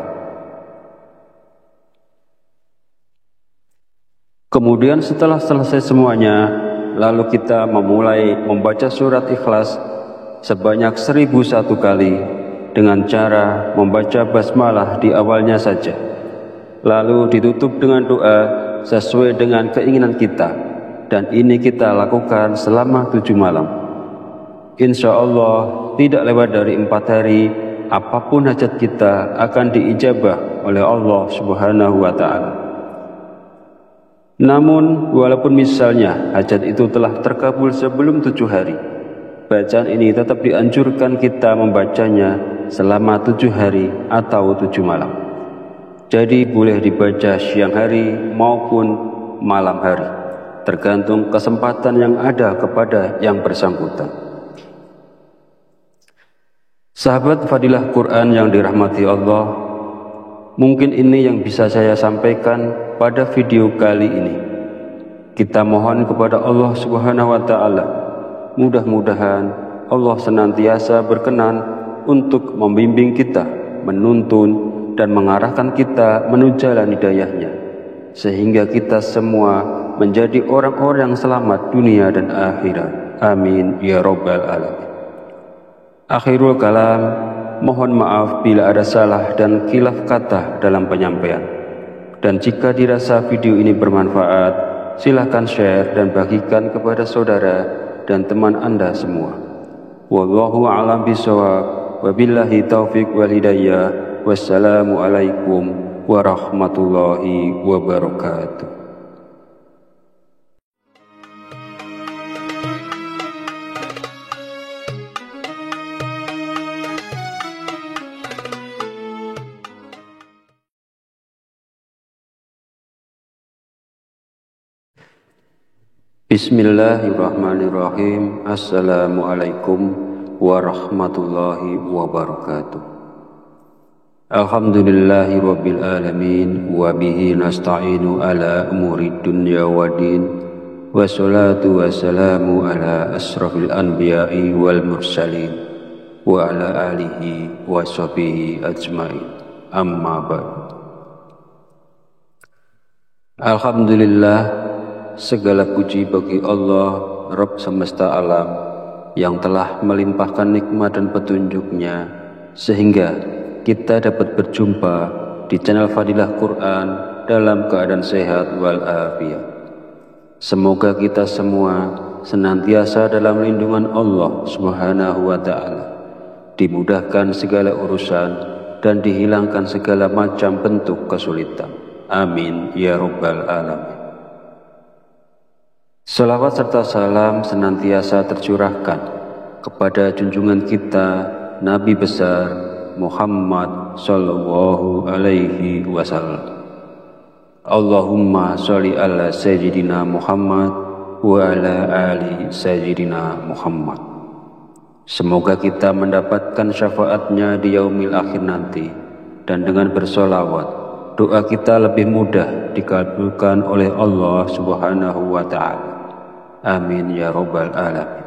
Kemudian setelah selesai semuanya, lalu kita memulai membaca surat Ikhlas sebanyak 1001 kali dengan cara membaca basmalah di awalnya saja. lalu ditutup dengan doa sesuai dengan keinginan kita, dan ini kita lakukan selama 7 malam. Insya Allah tidak lewat dari 4 hari, apapun hajat kita akan diijabah oleh Allah Subhanahu wa Ta'ala. Namun walaupun misalnya hajat itu telah terkabul sebelum 7 hari, bacaan ini tetap dianjurkan kita membacanya selama 7 hari atau 7 malam. Jadi boleh dibaca siang hari maupun malam hari, tergantung kesempatan yang ada kepada yang bersangkutan. Sahabat Fadilah Quran yang dirahmati Allah, mungkin ini yang bisa saya sampaikan pada video kali ini. Kita mohon kepada Allah Subhanahu wa Ta'ala, mudah-mudahan Allah senantiasa berkenan untuk membimbing kita, menuntun dan mengarahkan kita menuju jalan hidayahnya, sehingga kita semua menjadi orang-orang yang selamat dunia dan akhirat. Amin ya Rabbal Alamin. Akhirul kalam, mohon maaf bila ada salah dan khilaf kata dalam penyampaian. Dan jika dirasa video ini bermanfaat, silahkan share dan bagikan kepada saudara dan teman Anda semua. Wallahu a'lam bishawab, wabillahi taufiq wal hidayah. Wassalamualaikum warahmatullahi wabarakatuh. Bismillahirrahmanirrahim. Assalamualaikum warahmatullahi wabarakatuh. Alhamdulillahi rabbil alamin, wa bihi nasta'inu ala umuri dunya waddin, wassalatu wassalamu ala asrafil anbiya'i wal mursalin, wa ala alihi wa sahbihi ajmain. Amma ba'd. Alhamdulillah, segala puji bagi Allah, Rabb semesta alam, yang telah melimpahkan nikmat dan petunjuknya, sehingga kita dapat berjumpa di channel Fadilah Quran dalam keadaan sehat walafiat. Semoga kita semua senantiasa dalam lindungan Allah Subhanahu wa Ta'ala, dimudahkan segala urusan dan dihilangkan segala macam bentuk kesulitan. Amin ya Rabbal Alamin. Salawat serta salam senantiasa tercurahkan kepada junjungan kita Nabi besar Muhammad sallallahu alaihi wasallam. Allahumma sholli ala sayyidina Muhammad wa ala ali sayyidina Muhammad. Semoga kita mendapatkan syafaatnya di yaumil akhir nanti, dan dengan bersolawat doa kita lebih mudah dikabulkan oleh Allah Subhanahu wa Ta'ala. Amin ya Rabbal Alamin.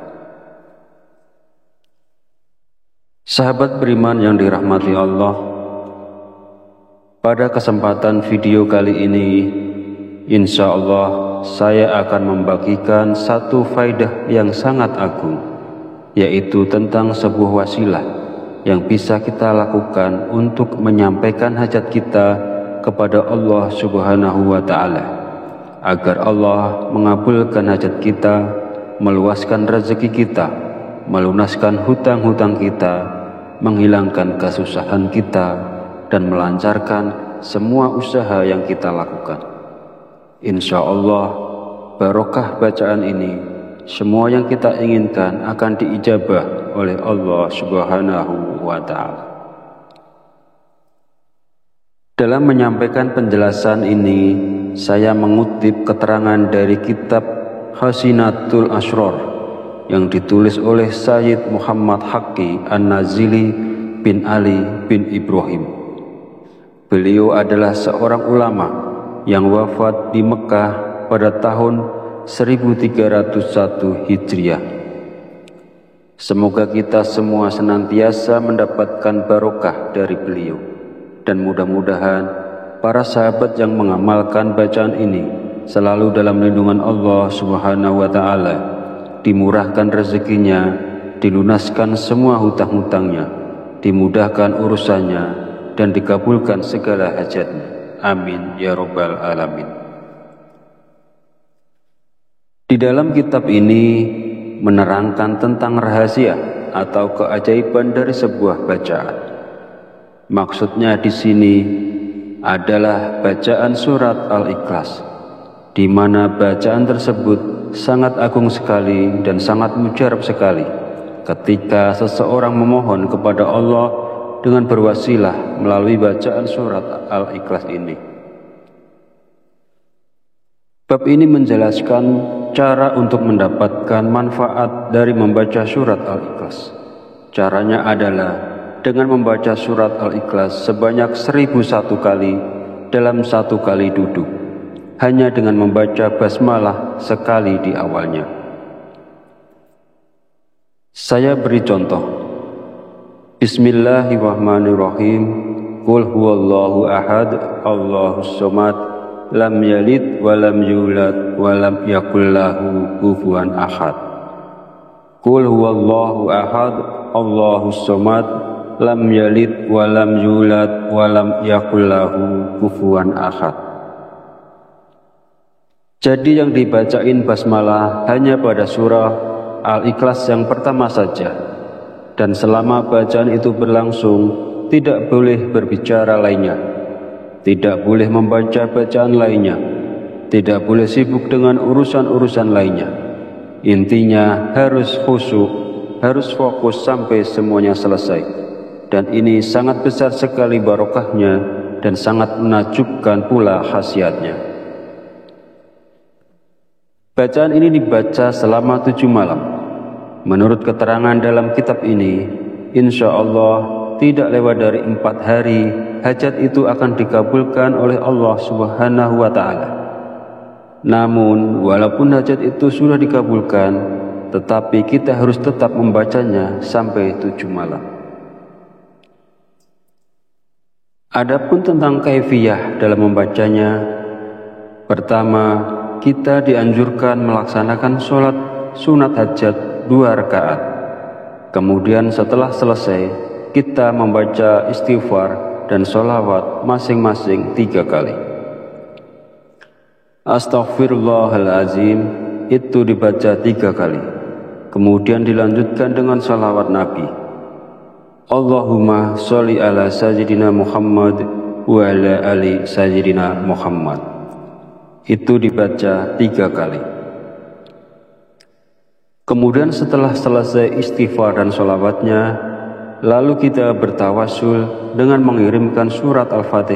Sahabat beriman yang dirahmati Allah, pada kesempatan video kali ini, insya Allah saya akan membagikan satu faidah yang sangat agung, yaitu tentang sebuah wasilah yang bisa kita lakukan untuk menyampaikan hajat kita kepada Allah Subhanahu wa Ta'ala, agar Allah mengabulkan hajat kita, meluaskan rezeki kita, melunaskan hutang-hutang kita, menghilangkan kesusahan kita, dan melancarkan semua usaha yang kita lakukan. Insya Allah, barokah bacaan ini, semua yang kita inginkan akan diijabah oleh Allah Subhanahu wa Ta'ala. Dalam menyampaikan penjelasan ini, saya mengutip keterangan dari kitab Hasinatul Asrar yang ditulis oleh Sayyid Muhammad Haqqi An-Nazili bin Ali bin Ibrahim. Beliau adalah seorang ulama yang wafat di Mekah pada tahun 1301 Hijriah. Semoga kita semua senantiasa mendapatkan barokah dari beliau, dan mudah-mudahan para sahabat yang mengamalkan bacaan ini selalu dalam lindungan Allah Subhanahu wa Ta'ala, dimurahkan rezekinya, dilunaskan semua hutang-hutangnya, dimudahkan urusannya, dan dikabulkan segala hajatnya. Amin ya Rabbal Alamin. Di dalam kitab ini menerangkan tentang rahasia atau keajaiban dari sebuah bacaan. Maksudnya di sini adalah bacaan surat Al-Ikhlas, di mana bacaan tersebut sangat agung sekali dan sangat mujarab sekali ketika seseorang memohon kepada Allah dengan berwasilah melalui bacaan surat Al-Ikhlas ini. Bab ini menjelaskan cara untuk mendapatkan manfaat dari membaca surat Al-Ikhlas. Caranya adalah dengan membaca surat Al-Ikhlas sebanyak 1001 kali dalam satu kali duduk, hanya dengan membaca basmalah sekali di awalnya. Saya beri contoh. Bismillahirrahmanirrahim. Qul huwallahu ahad, Allahus somad, lam yalid walam yulad walam yakul lahu kufuwan ahad. Qul huwallahu ahad, Allahus somad, lam yalid walam yulad walam yakul lahu kufuwan ahad. Jadi yang dibacain basmalah hanya pada surah Al-Ikhlas yang pertama saja, dan selama bacaan itu berlangsung tidak boleh berbicara lainnya, tidak boleh membaca bacaan lainnya, tidak boleh sibuk dengan urusan-urusan lainnya. Intinya harus khusyuk, harus fokus sampai semuanya selesai. Dan ini sangat besar sekali barokahnya dan sangat menakjubkan pula khasiatnya. Bacaan ini dibaca selama 7 malam. Menurut keterangan dalam kitab ini, insya Allah tidak lewat dari 4 hari hajat itu akan dikabulkan oleh Allah Subhanahu wa Ta'ala. Namun walaupun hajat itu sudah dikabulkan, tetapi kita harus tetap membacanya sampai 7 malam. Adapun tentang kaifiyah dalam membacanya, pertama, kita dianjurkan melaksanakan sholat sunat hajat 2 rakaat. Kemudian setelah selesai, kita membaca istighfar dan sholawat masing-masing 3 kali. Astaghfirullahalazim itu dibaca 3 kali. Kemudian dilanjutkan dengan sholawat Nabi. Allahumma sholli ala sayyidina Muhammad wa ala ali sayyidina Muhammad. Itu dibaca 3 kali. Kemudian setelah selesai istighfar dan sholawatnya, lalu kita bertawasul dengan mengirimkan surat Al-Fatihah